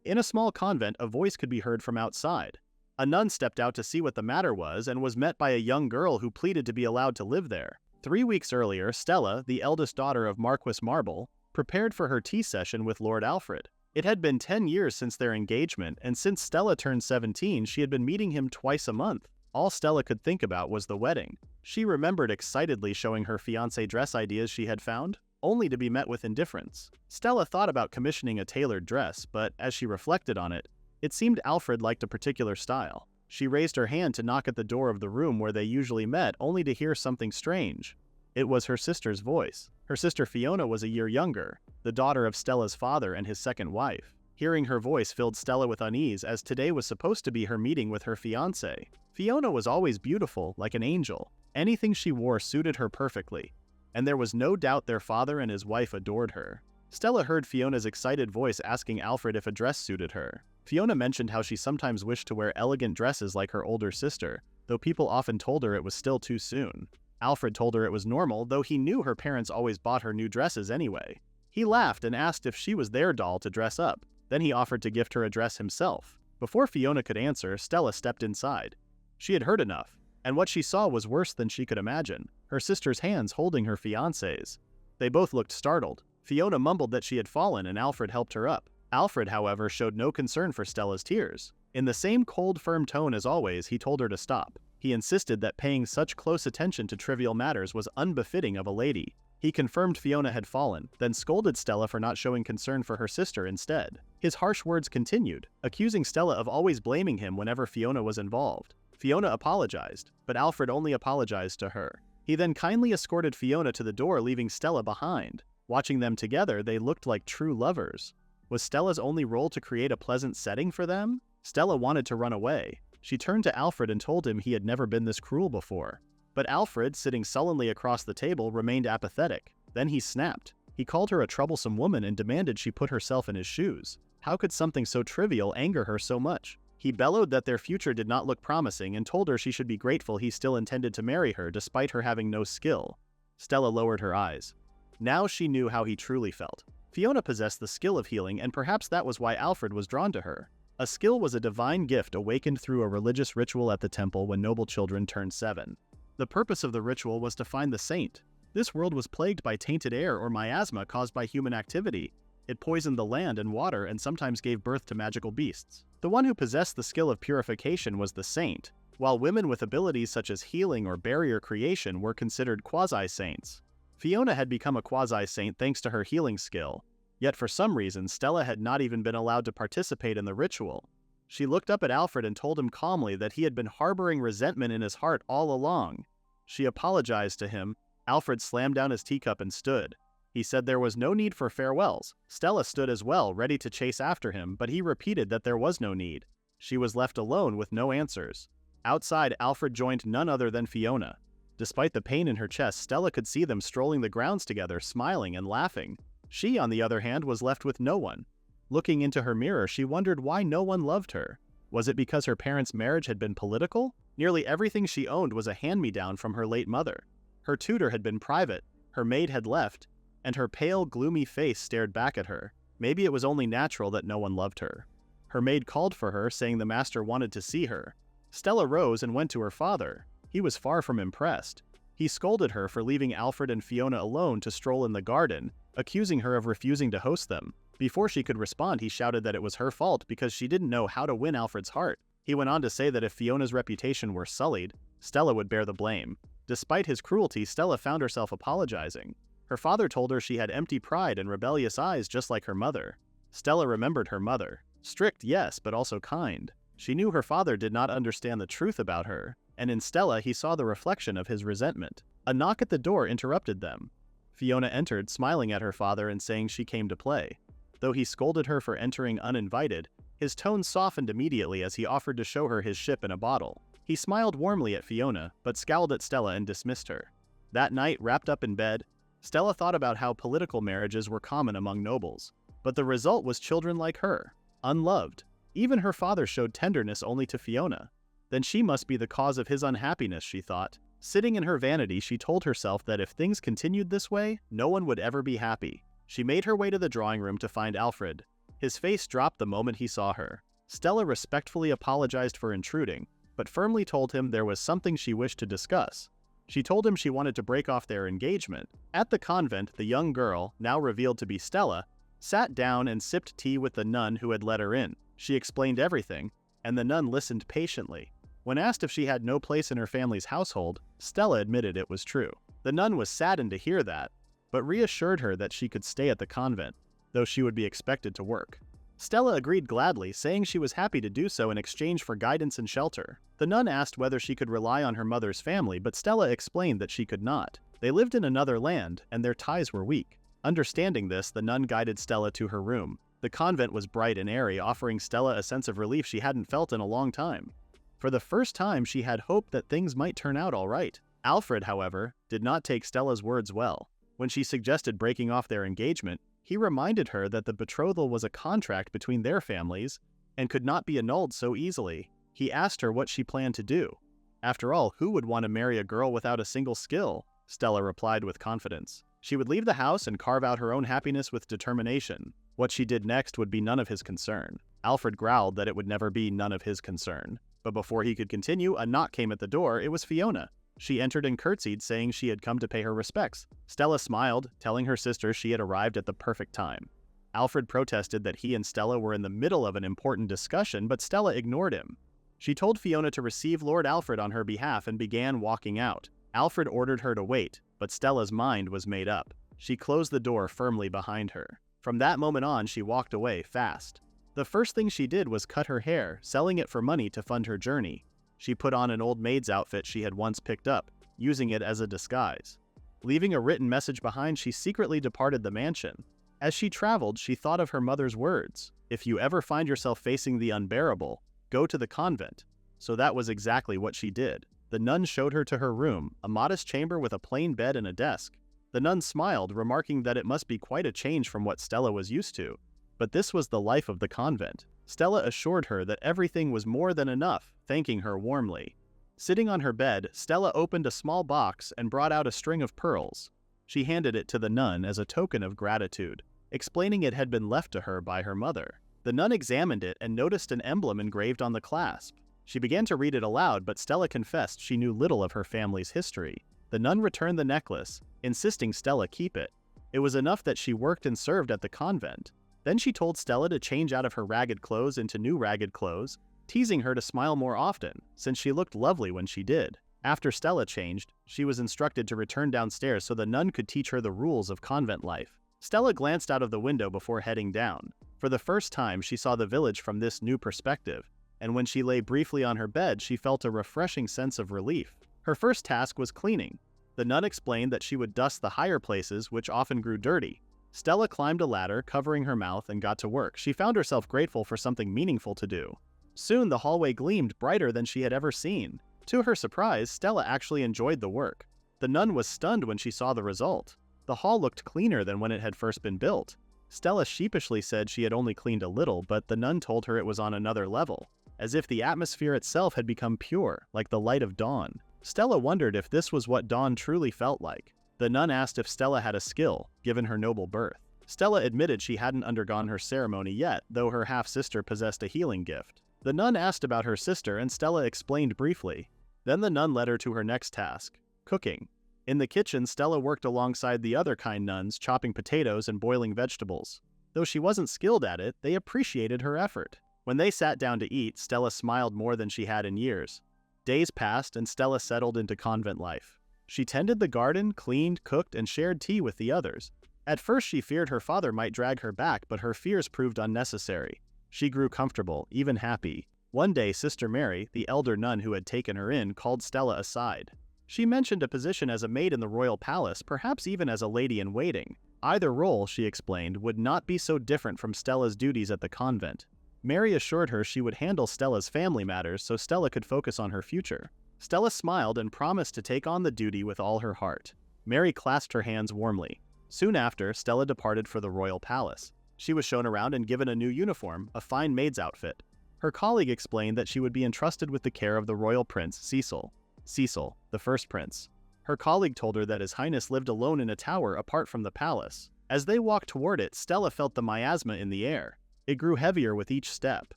In a small convent, a voice could be heard from outside. A nun stepped out to see what the matter was and was met by a young girl who pleaded to be allowed to live there. 3 weeks earlier, Stella, the eldest daughter of Marquis Marble, prepared for her tea session with Lord Alfred. It had been 10 years since their engagement, and since Stella turned 17, she had been meeting him twice a month. All Stella could think about was the wedding. She remembered excitedly showing her fiancé dress ideas she had found, only to be met with indifference. Stella thought about commissioning a tailored dress, but as she reflected on it, it seemed Alfred liked a particular style. She raised her hand to knock at the door of the room where they usually met, only to hear something strange. It was her sister's voice. Her sister Fiona was a year younger, the daughter of Stella's father and his second wife. Hearing her voice filled Stella with unease, as today was supposed to be her meeting with her fiancé. Fiona was always beautiful, like an angel. Anything she wore suited her perfectly, and there was no doubt their father and his wife adored her. Stella heard Fiona's excited voice asking Alfred if a dress suited her. Fiona mentioned how she sometimes wished to wear elegant dresses like her older sister, though people often told her it was still too soon. Alfred told her it was normal, though he knew her parents always bought her new dresses anyway. He laughed and asked if she was their doll to dress up. Then he offered to gift her a dress himself. Before Fiona could answer, Stella stepped inside. She had heard enough, and what she saw was worse than she could imagine. Her sister's hands holding her fiancé's. They both looked startled. Fiona mumbled that she had fallen and Alfred helped her up. Alfred, however, showed no concern for Stella's tears. In the same cold, firm tone as always, he told her to stop. He insisted that paying such close attention to trivial matters was unbefitting of a lady. He confirmed Fiona had fallen, then scolded Stella for not showing concern for her sister instead. His harsh words continued, accusing Stella of always blaming him whenever Fiona was involved. Fiona apologized, but Alfred only apologized to her. He then kindly escorted Fiona to the door, leaving Stella behind. Watching them together, they looked like true lovers. Was Stella's only role to create a pleasant setting for them? Stella wanted to run away. She turned to Alfred and told him he had never been this cruel before. But Alfred, sitting sullenly across the table, remained apathetic. Then he snapped. He called her a troublesome woman and demanded she put herself in his shoes. How could something so trivial anger her so much? He bellowed that their future did not look promising and told her she should be grateful he still intended to marry her despite her having no skill. Stella lowered her eyes. Now she knew how he truly felt. Fiona possessed the skill of healing, and perhaps that was why Alfred was drawn to her. A skill was a divine gift awakened through a religious ritual at the temple when noble children turned 7. The purpose of the ritual was to find the saint. This world was plagued by tainted air or miasma caused by human activity. It poisoned the land and water and sometimes gave birth to magical beasts. The one who possessed the skill of purification was the saint, while women with abilities such as healing or barrier creation were considered quasi-saints. Fiona had become a quasi-saint thanks to her healing skill, yet for some reason Stella had not even been allowed to participate in the ritual. She looked up at Alfred and told him calmly that he had been harboring resentment in his heart all along. She apologized to him. Alfred slammed down his teacup and stood. He said there was no need for farewells. Stella stood as well, ready to chase after him, but he repeated that there was no need. She was left alone with no answers. Outside, Alfred joined none other than Fiona. Despite the pain in her chest, Stella could see them strolling the grounds together, smiling and laughing. She, on the other hand, was left with no one. Looking into her mirror, she wondered why no one loved her. Was it because her parents' marriage had been political? Nearly everything she owned was a hand-me-down from her late mother. Her tutor had been private, her maid had left, and her pale, gloomy face stared back at her. Maybe it was only natural that no one loved her. Her maid called for her, saying the master wanted to see her. Stella rose and went to her father. He was far from impressed. He scolded her for leaving Alfred and Fiona alone to stroll in the garden, accusing her of refusing to host them. Before she could respond, he shouted that it was her fault because she didn't know how to win Alfred's heart. He went on to say that if Fiona's reputation were sullied, Stella would bear the blame. Despite his cruelty, Stella found herself apologizing. Her father told her she had empty pride and rebellious eyes just like her mother. Stella remembered her mother. Strict, yes, but also kind. She knew her father did not understand the truth about her, and in Stella he saw the reflection of his resentment. A knock at the door interrupted them. Fiona entered, smiling at her father and saying she came to play. Though he scolded her for entering uninvited, his tone softened immediately as he offered to show her his ship in a bottle. He smiled warmly at Fiona, but scowled at Stella and dismissed her. That night, wrapped up in bed, Stella thought about how political marriages were common among nobles. But the result was children like her, unloved. Even her father showed tenderness only to Fiona. Then she must be the cause of his unhappiness, she thought. Sitting in her vanity, she told herself that if things continued this way, no one would ever be happy. She made her way to the drawing room to find Alfred. His face dropped the moment he saw her. Stella respectfully apologized for intruding, but firmly told him there was something she wished to discuss. She told him she wanted to break off their engagement. At the convent, the young girl, now revealed to be Stella, sat down and sipped tea with the nun who had let her in. She explained everything, and the nun listened patiently. When asked if she had no place in her family's household, Stella admitted it was true. The nun was saddened to hear that, but reassured her that she could stay at the convent, though she would be expected to work. Stella agreed gladly, saying she was happy to do so in exchange for guidance and shelter. The nun asked whether she could rely on her mother's family, but Stella explained that she could not. They lived in another land, and their ties were weak. Understanding this, the nun guided Stella to her room. The convent was bright and airy, offering Stella a sense of relief she hadn't felt in a long time. For the first time, she had hoped that things might turn out all right. Alfred, however, did not take Stella's words well. When she suggested breaking off their engagement, he reminded her that the betrothal was a contract between their families and could not be annulled so easily. He asked her what she planned to do. After all, who would want to marry a girl without a single skill? Stella replied with confidence. She would leave the house and carve out her own happiness with determination. What she did next would be none of his concern. Alfred growled that it would never be none of his concern. But before he could continue, a knock came at the door. It was Fiona. She entered and curtsied, saying she had come to pay her respects. Stella smiled, telling her sister she had arrived at the perfect time. Alfred protested that he and Stella were in the middle of an important discussion, but Stella ignored him. She told Fiona to receive Lord Alfred on her behalf and began walking out. Alfred ordered her to wait, but Stella's mind was made up. She closed the door firmly behind her. From that moment on, she walked away fast. The first thing she did was cut her hair, selling it for money to fund her journey. She put on an old maid's outfit she had once picked up, using it as a disguise. Leaving a written message behind, she secretly departed the mansion. As she traveled, she thought of her mother's words, "If you ever find yourself facing the unbearable, go to the convent." So that was exactly what she did. The nun showed her to her room, a modest chamber with a plain bed and a desk. The nun smiled, remarking that it must be quite a change from what Stella was used to. But this was the life of the convent. Stella assured her that everything was more than enough, thanking her warmly. Sitting on her bed, Stella opened a small box and brought out a string of pearls. She handed it to the nun as a token of gratitude, explaining it had been left to her by her mother. The nun examined it and noticed an emblem engraved on the clasp. She began to read it aloud, but Stella confessed she knew little of her family's history. The nun returned the necklace, insisting Stella keep it. It was enough that she worked and served at the convent. Then she told Stella to change out of her ragged clothes into new ragged clothes, teasing her to smile more often, since she looked lovely when she did. After Stella changed, she was instructed to return downstairs so the nun could teach her the rules of convent life. Stella glanced out of the window before heading down. For the first time, she saw the village from this new perspective, and when she lay briefly on her bed, she felt a refreshing sense of relief. Her first task was cleaning. The nun explained that she would dust the higher places, which often grew dirty. Stella climbed a ladder, covering her mouth, and got to work. She found herself grateful for something meaningful to do. Soon, the hallway gleamed brighter than she had ever seen. To her surprise, Stella actually enjoyed the work. The nun was stunned when she saw the result. The hall looked cleaner than when it had first been built. Stella sheepishly said she had only cleaned a little, but the nun told her it was on another level, as if the atmosphere itself had become pure, like the light of dawn. Stella wondered if this was what dawn truly felt like. The nun asked if Stella had a skill, given her noble birth. Stella admitted she hadn't undergone her ceremony yet, though her half-sister possessed a healing gift. The nun asked about her sister, and Stella explained briefly. Then the nun led her to her next task, cooking. In the kitchen, Stella worked alongside the other kind nuns, chopping potatoes and boiling vegetables. Though she wasn't skilled at it, they appreciated her effort. When they sat down to eat, Stella smiled more than she had in years. Days passed, and Stella settled into convent life. She tended the garden, cleaned, cooked, and shared tea with the others. At first, she feared her father might drag her back, but her fears proved unnecessary. She grew comfortable, even happy. One day, Sister Mary, the elder nun who had taken her in, called Stella aside. She mentioned a position as a maid in the royal palace, perhaps even as a lady-in-waiting. Either role, she explained, would not be so different from Stella's duties at the convent. Mary assured her she would handle Stella's family matters so Stella could focus on her future. Stella smiled and promised to take on the duty with all her heart. Mary clasped her hands warmly. Soon after, Stella departed for the royal palace. She was shown around and given a new uniform, a fine maid's outfit. Her colleague explained that she would be entrusted with the care of the royal Prince Cecil. Cecil, the first prince. Her colleague told her that His Highness lived alone in a tower apart from the palace. As they walked toward it, Stella felt the miasma in the air. It grew heavier with each step.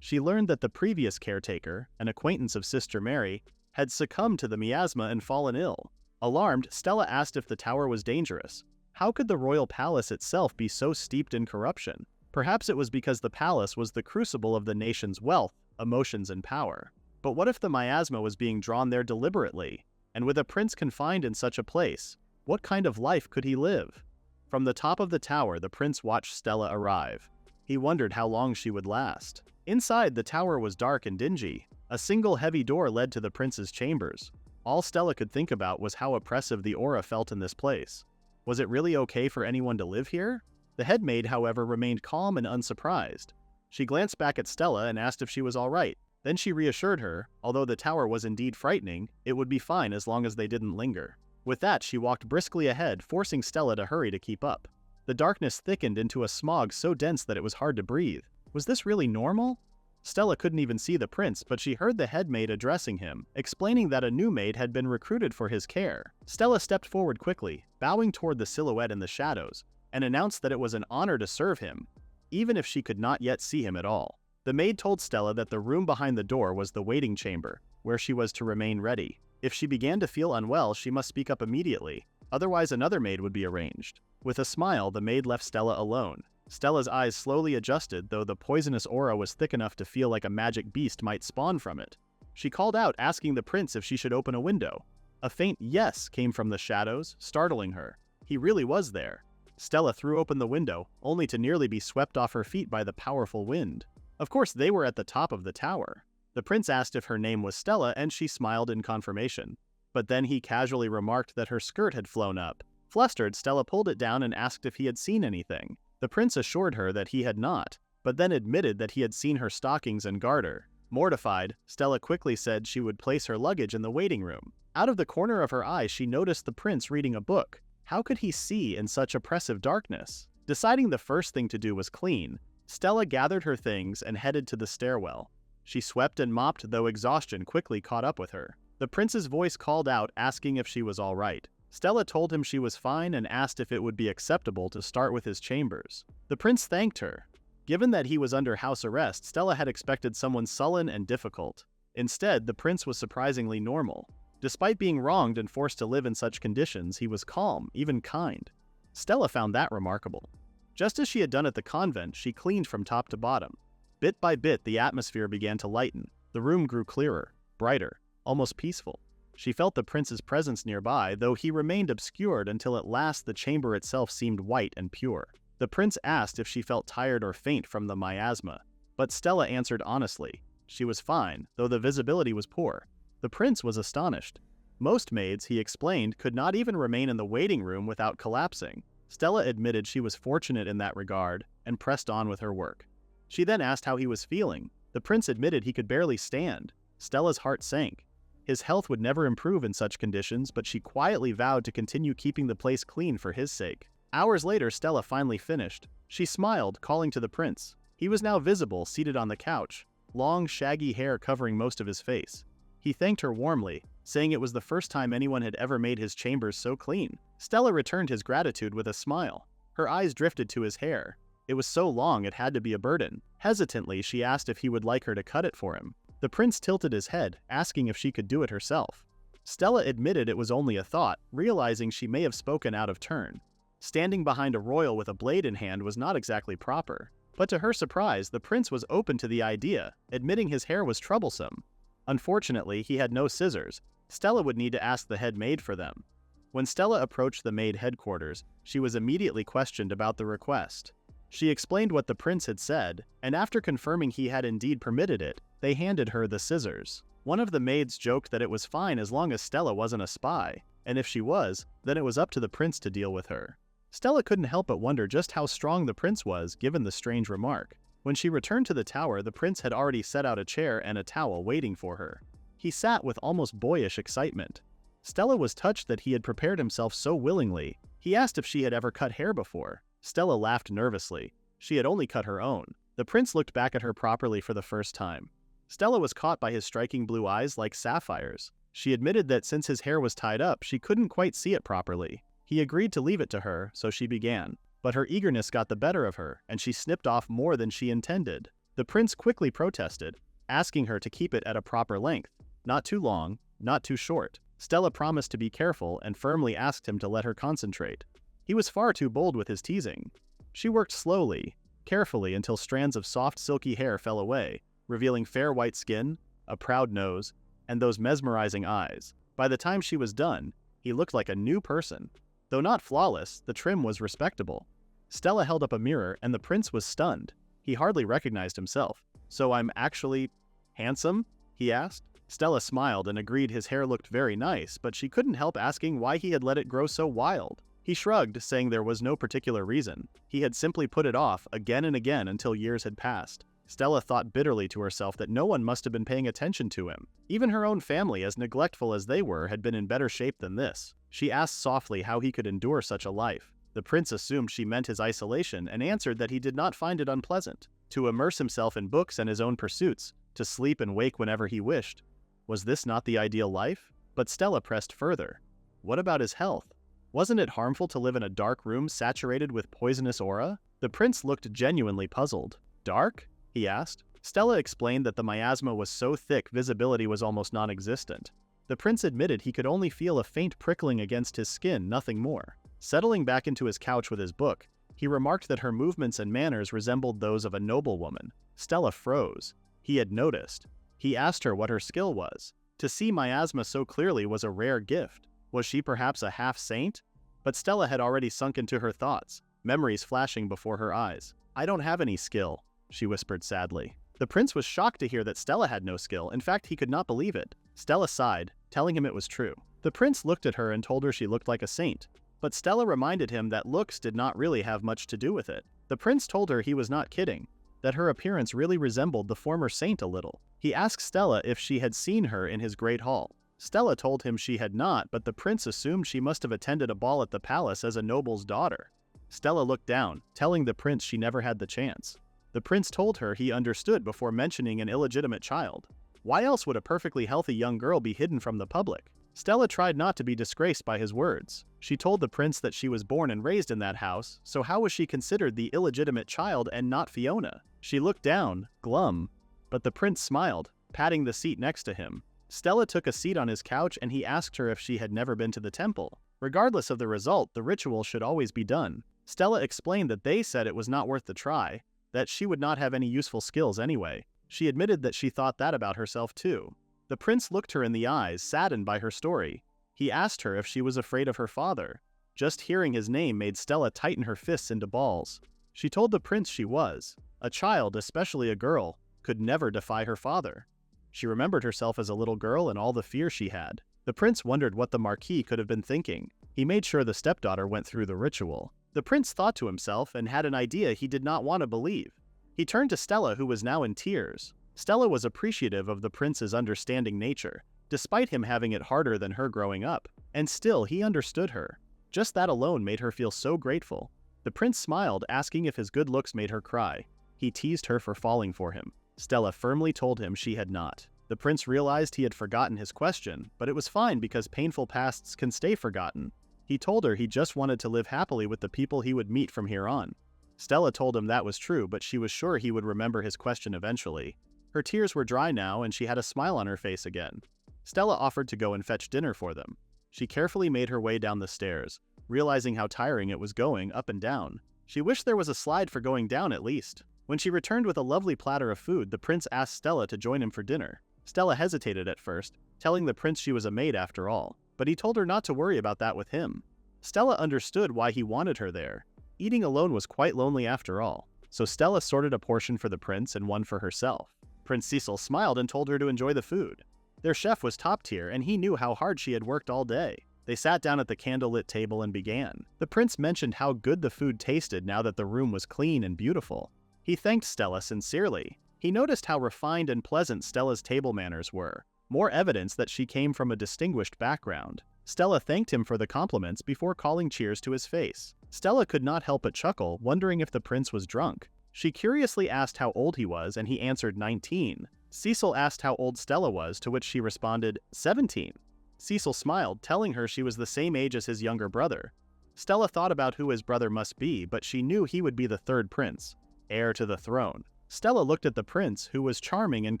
She learned that the previous caretaker, an acquaintance of Sister Mary, had succumbed to the miasma and fallen ill. Alarmed, Stella asked if the tower was dangerous. How could the royal palace itself be so steeped in corruption? Perhaps it was because the palace was the crucible of the nation's wealth, emotions, and power. But what if the miasma was being drawn there deliberately? And with a prince confined in such a place, what kind of life could he live? From the top of the tower, the prince watched Stella arrive. He wondered how long she would last. Inside, the tower was dark and dingy. A single heavy door led to the prince's chambers. All Stella could think about was how oppressive the aura felt in this place. Was it really okay for anyone to live here? The head maid, however, remained calm and unsurprised. She glanced back at Stella and asked if she was all right. Then she reassured her, although the tower was indeed frightening, it would be fine as long as they didn't linger. With that, she walked briskly ahead, forcing Stella to hurry to keep up. The darkness thickened into a smog so dense that it was hard to breathe. Was this really normal? Stella couldn't even see the prince, but she heard the head maid addressing him, explaining that a new maid had been recruited for his care. Stella stepped forward quickly, bowing toward the silhouette in the shadows, and announced that it was an honor to serve him, even if she could not yet see him at all. The maid told Stella that the room behind the door was the waiting chamber, where she was to remain ready. If she began to feel unwell, she must speak up immediately, otherwise another maid would be arranged. With a smile, the maid left Stella alone. Stella's eyes slowly adjusted, though the poisonous aura was thick enough to feel like a magic beast might spawn from it. She called out, asking the prince if she should open a window. A faint yes came from the shadows, startling her. He really was there. Stella threw open the window, only to nearly be swept off her feet by the powerful wind. Of course, they were at the top of the tower. The prince asked if her name was Stella, and she smiled in confirmation. But then he casually remarked that her skirt had flown up. Flustered, Stella pulled it down and asked if he had seen anything. The prince assured her that he had not, but then admitted that he had seen her stockings and garter. Mortified, Stella quickly said she would place her luggage in the waiting room. Out of the corner of her eye, she noticed the prince reading a book. How could he see in such oppressive darkness? Deciding the first thing to do was clean, Stella gathered her things and headed to the stairwell. She swept and mopped, though exhaustion quickly caught up with her. The prince's voice called out, asking if she was all right. Stella told him she was fine and asked if it would be acceptable to start with his chambers. The prince thanked her. Given that he was under house arrest, Stella had expected someone sullen and difficult. Instead, the prince was surprisingly normal. Despite being wronged and forced to live in such conditions, he was calm, even kind. Stella found that remarkable. Just as she had done at the convent, she cleaned from top to bottom. Bit by bit, the atmosphere began to lighten. The room grew clearer, brighter, almost peaceful. She felt the prince's presence nearby, though he remained obscured until at last the chamber itself seemed white and pure. The prince asked if she felt tired or faint from the miasma, but Stella answered honestly. She was fine, though the visibility was poor. The prince was astonished. Most maids, he explained, could not even remain in the waiting room without collapsing. Stella admitted she was fortunate in that regard and pressed on with her work. She then asked how he was feeling. The prince admitted he could barely stand. Stella's heart sank. His health would never improve in such conditions, but she quietly vowed to continue keeping the place clean for his sake. Hours later, Stella finally finished. She smiled, calling to the prince. He was now visible, seated on the couch, long, shaggy hair covering most of his face. He thanked her warmly, saying it was the first time anyone had ever made his chambers so clean. Stella returned his gratitude with a smile. Her eyes drifted to his hair. It was so long it had to be a burden. Hesitantly, she asked if he would like her to cut it for him. The prince tilted his head, asking if she could do it herself. Stella admitted it was only a thought, realizing she may have spoken out of turn. Standing behind a royal with a blade in hand was not exactly proper. But to her surprise, the prince was open to the idea, admitting his hair was troublesome. Unfortunately, he had no scissors. Stella would need to ask the head maid for them. When Stella approached the maid headquarters, she was immediately questioned about the request. She explained what the prince had said, and after confirming he had indeed permitted it, they handed her the scissors. One of the maids joked that it was fine as long as Stella wasn't a spy, and if she was, then it was up to the prince to deal with her. Stella couldn't help but wonder just how strong the prince was, given the strange remark. When she returned to the tower, the prince had already set out a chair and a towel waiting for her. He sat with almost boyish excitement. Stella was touched that he had prepared himself so willingly. He asked if she had ever cut hair before. Stella laughed nervously. She had only cut her own. The prince looked back at her properly for the first time. Stella was caught by his striking blue eyes like sapphires. She admitted that since his hair was tied up, she couldn't quite see it properly. He agreed to leave it to her, so she began. but her eagerness got the better of her, and she snipped off more than she intended. The prince quickly protested, asking her to keep it at a proper length, not too long, not too short. Stella promised to be careful and firmly asked him to let her concentrate. He was far too bold with his teasing. She worked slowly, carefully until strands of soft silky hair fell away, revealing fair white skin, a proud nose, and those mesmerizing eyes. By the time she was done, he looked like a new person. Though not flawless, the trim was respectable. Stella held up a mirror and the prince was stunned. He hardly recognized himself. "So I'm actually handsome?" he asked. Stella smiled and agreed his hair looked very nice, but she couldn't help asking why he had let it grow so wild. He shrugged, saying there was no particular reason. He had simply put it off again and again until years had passed. Stella thought bitterly to herself that no one must have been paying attention to him. Even her own family, as neglectful as they were, had been in better shape than this. She asked softly how he could endure such a life. The prince assumed she meant his isolation and answered that he did not find it unpleasant. To immerse himself in books and his own pursuits, to sleep and wake whenever he wished. Was this not the ideal life? But Stella pressed further. What about his health? Wasn't it harmful to live in a dark room saturated with poisonous aura? The prince looked genuinely puzzled. Dark? He asked. Stella explained that the miasma was so thick visibility was almost non-existent. The prince admitted he could only feel a faint prickling against his skin, nothing more. Settling back into his couch with his book, he remarked that her movements and manners resembled those of a noblewoman. Stella froze. He had noticed. He asked her what her skill was. To see miasma so clearly was a rare gift. Was she perhaps a half-saint? But Stella had already sunk into her thoughts, memories flashing before her eyes. "I don't have any skill," she whispered sadly. The prince was shocked to hear that Stella had no skill. In fact, he could not believe it. Stella sighed, telling him it was true. The prince looked at her and told her she looked like a saint. But Stella reminded him that looks did not really have much to do with it. The prince told her he was not kidding, that her appearance really resembled the former saint a little. He asked Stella if she had seen her in his great hall. Stella told him she had not, but the prince assumed she must have attended a ball at the palace as a noble's daughter. Stella looked down, telling the prince she never had the chance. The prince told her he understood before mentioning an illegitimate child. Why else would a perfectly healthy young girl be hidden from the public? Stella tried not to be disgraced by his words. She told the prince that she was born and raised in that house, so how was she considered the illegitimate child and not Fiona? She looked down, glum, but the prince smiled, patting the seat next to him. Stella took a seat on his couch and he asked her if she had never been to the temple. Regardless of the result, the ritual should always be done. Stella explained that they said it was not worth the try, that she would not have any useful skills anyway. She admitted that she thought that about herself too. The prince looked her in the eyes, saddened by her story. He asked her if she was afraid of her father. Just hearing his name made Stella tighten her fists into balls. She told the prince she was. A child, especially a girl, could never defy her father. She remembered herself as a little girl and all the fear she had. The prince wondered what the Marquis could have been thinking. He made sure the stepdaughter went through the ritual. The prince thought to himself and had an idea he did not want to believe. He turned to Stella, who was now in tears. Stella was appreciative of the prince's understanding nature, despite him having it harder than her growing up. And still, he understood her. Just that alone made her feel so grateful. The prince smiled, asking if his good looks made her cry. He teased her for falling for him. Stella firmly told him she had not. The prince realized he had forgotten his question, but it was fine because painful pasts can stay forgotten. He told her he just wanted to live happily with the people he would meet from here on. Stella told him that was true, but she was sure he would remember his question eventually. Her tears were dry now and she had a smile on her face again. Stella offered to go and fetch dinner for them. She carefully made her way down the stairs, realizing how tiring it was going up and down. She wished there was a slide for going down at least. When she returned with a lovely platter of food, the prince asked Stella to join him for dinner. Stella hesitated at first, telling the prince she was a maid after all, but he told her not to worry about that with him. Stella understood why he wanted her there. Eating alone was quite lonely after all, so Stella sorted a portion for the prince and one for herself. Prince Cecil smiled and told her to enjoy the food. Their chef was top tier and he knew how hard she had worked all day. They sat down at the candlelit table and began. The prince mentioned how good the food tasted now that the room was clean and beautiful. He thanked Stella sincerely. He noticed how refined and pleasant Stella's table manners were, more evidence that she came from a distinguished background. Stella thanked him for the compliments before calling cheers to his face. Stella could not help but chuckle, wondering if the prince was drunk. She curiously asked how old he was, and he answered 19. Cecil asked how old Stella was, to which she responded 17. Cecil smiled, telling her she was the same age as his younger brother. Stella thought about who his brother must be, but she knew he would be the third prince, heir to the throne. Stella looked at the prince, who was charming and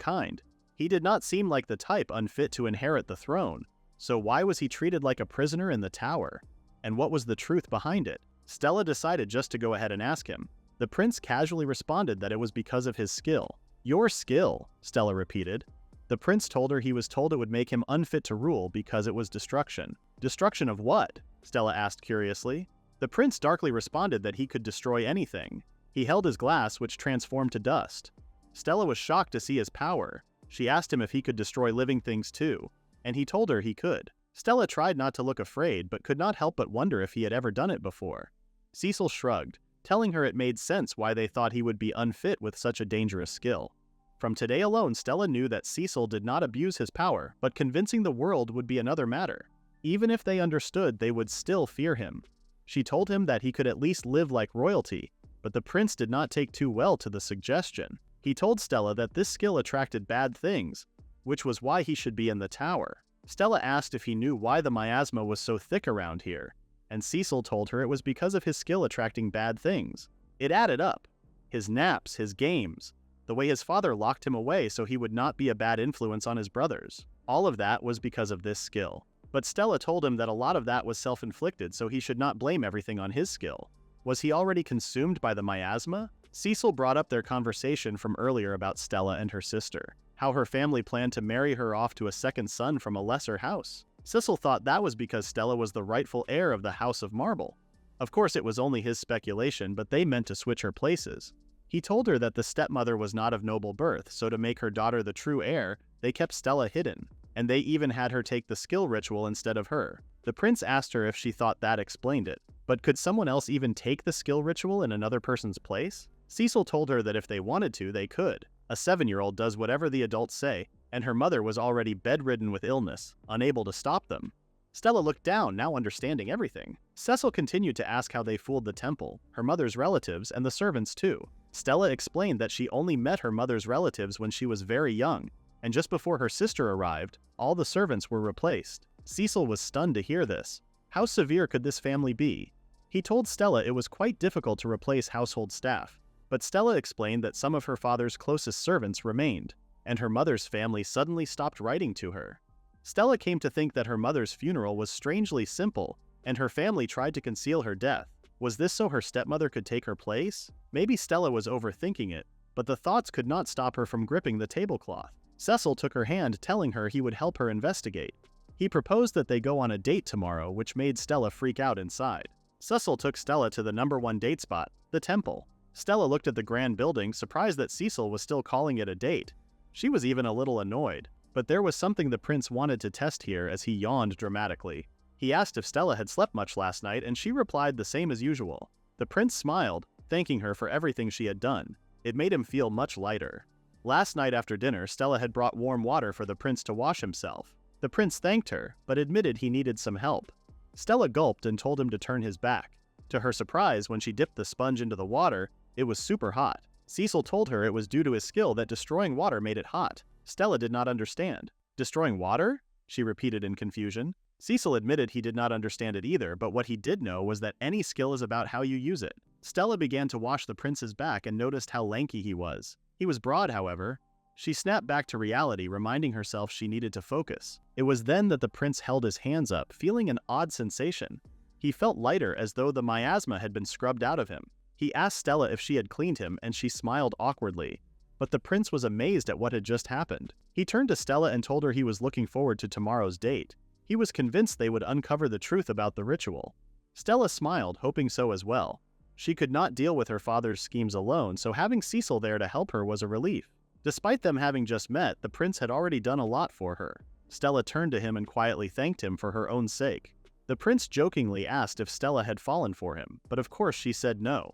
kind. He did not seem like the type unfit to inherit the throne, so why was he treated like a prisoner in the tower? And what was the truth behind it? Stella decided just to go ahead and ask him. The prince casually responded that it was because of his skill. Your skill, Stella repeated. The prince told her he was told it would make him unfit to rule because it was destruction. Destruction of what? Stella asked curiously. The prince darkly responded that he could destroy anything. He held his glass, which transformed to dust. Stella was shocked to see his power. She asked him if he could destroy living things too, and he told her he could. Stella tried not to look afraid, but could not help but wonder if he had ever done it before. Cecil shrugged, telling her it made sense why they thought he would be unfit with such a dangerous skill. From today alone, Stella knew that Cecil did not abuse his power, but convincing the world would be another matter. Even if they understood, they would still fear him. She told him that he could at least live like royalty, but the prince did not take too well to the suggestion. He told Stella that this skill attracted bad things, which was why he should be in the tower. Stella asked if he knew why the miasma was so thick around here, and Cecil told her it was because of his skill attracting bad things. It added up. His naps, his games, the way his father locked him away so he would not be a bad influence on his brothers. All of that was because of this skill. But Stella told him that a lot of that was self-inflicted, so he should not blame everything on his skill. Was he already consumed by the miasma? Cecil brought up their conversation from earlier about Stella and her sister, how her family planned to marry her off to a second son from a lesser house. Cecil thought that was because Stella was the rightful heir of the House of Marble. Of course, it was only his speculation, but they meant to switch her places. He told her that the stepmother was not of noble birth, so to make her daughter the true heir, they kept Stella hidden, and they even had her take the skill ritual instead of her. The prince asked her if she thought that explained it. But could someone else even take the skill ritual in another person's place? Cecil told her that if they wanted to, they could. A 7-year-old does whatever the adults say, and her mother was already bedridden with illness, unable to stop them. Stella looked down, now understanding everything. Cecil continued to ask how they fooled the temple, her mother's relatives, and the servants too. Stella explained that she only met her mother's relatives when she was very young, and just before her sister arrived, all the servants were replaced. Cecil was stunned to hear this. How severe could this family be? He told Stella it was quite difficult to replace household staff, but Stella explained that some of her father's closest servants remained, and her mother's family suddenly stopped writing to her. Stella came to think that her mother's funeral was strangely simple, and her family tried to conceal her death. Was this so her stepmother could take her place? Maybe Stella was overthinking it, but the thoughts could not stop her from gripping the tablecloth. Cecil took her hand, telling her he would help her investigate. He proposed that they go on a date tomorrow, which made Stella freak out inside. Cecil took Stella to the #1 date spot, the temple. Stella looked at the grand building, surprised that Cecil was still calling it a date. She was even a little annoyed, but there was something the prince wanted to test here as he yawned dramatically. He asked if Stella had slept much last night, and she replied the same as usual. The prince smiled, thanking her for everything she had done. It made him feel much lighter. Last night after dinner, Stella had brought warm water for the prince to wash himself. The prince thanked her, but admitted he needed some help. Stella gulped and told him to turn his back. To her surprise, when she dipped the sponge into the water, it was super hot. Cecil told her it was due to his skill that destroying water made it hot. Stella did not understand. Destroying water? She repeated in confusion. Cecil admitted he did not understand it either, but what he did know was that any skill is about how you use it. Stella began to wash the prince's back and noticed how lanky he was. He was broad, however. She snapped back to reality, reminding herself she needed to focus. It was then that the prince held his hands up, feeling an odd sensation. He felt lighter, as though the miasma had been scrubbed out of him. He asked Stella if she had cleaned him, and she smiled awkwardly. But the prince was amazed at what had just happened. He turned to Stella and told her he was looking forward to tomorrow's date. He was convinced they would uncover the truth about the ritual. Stella smiled, hoping so as well. She could not deal with her father's schemes alone, so having Cecil there to help her was a relief. Despite them having just met, the prince had already done a lot for her. Stella turned to him and quietly thanked him for her own sake. The prince jokingly asked if Stella had fallen for him, but of course she said no.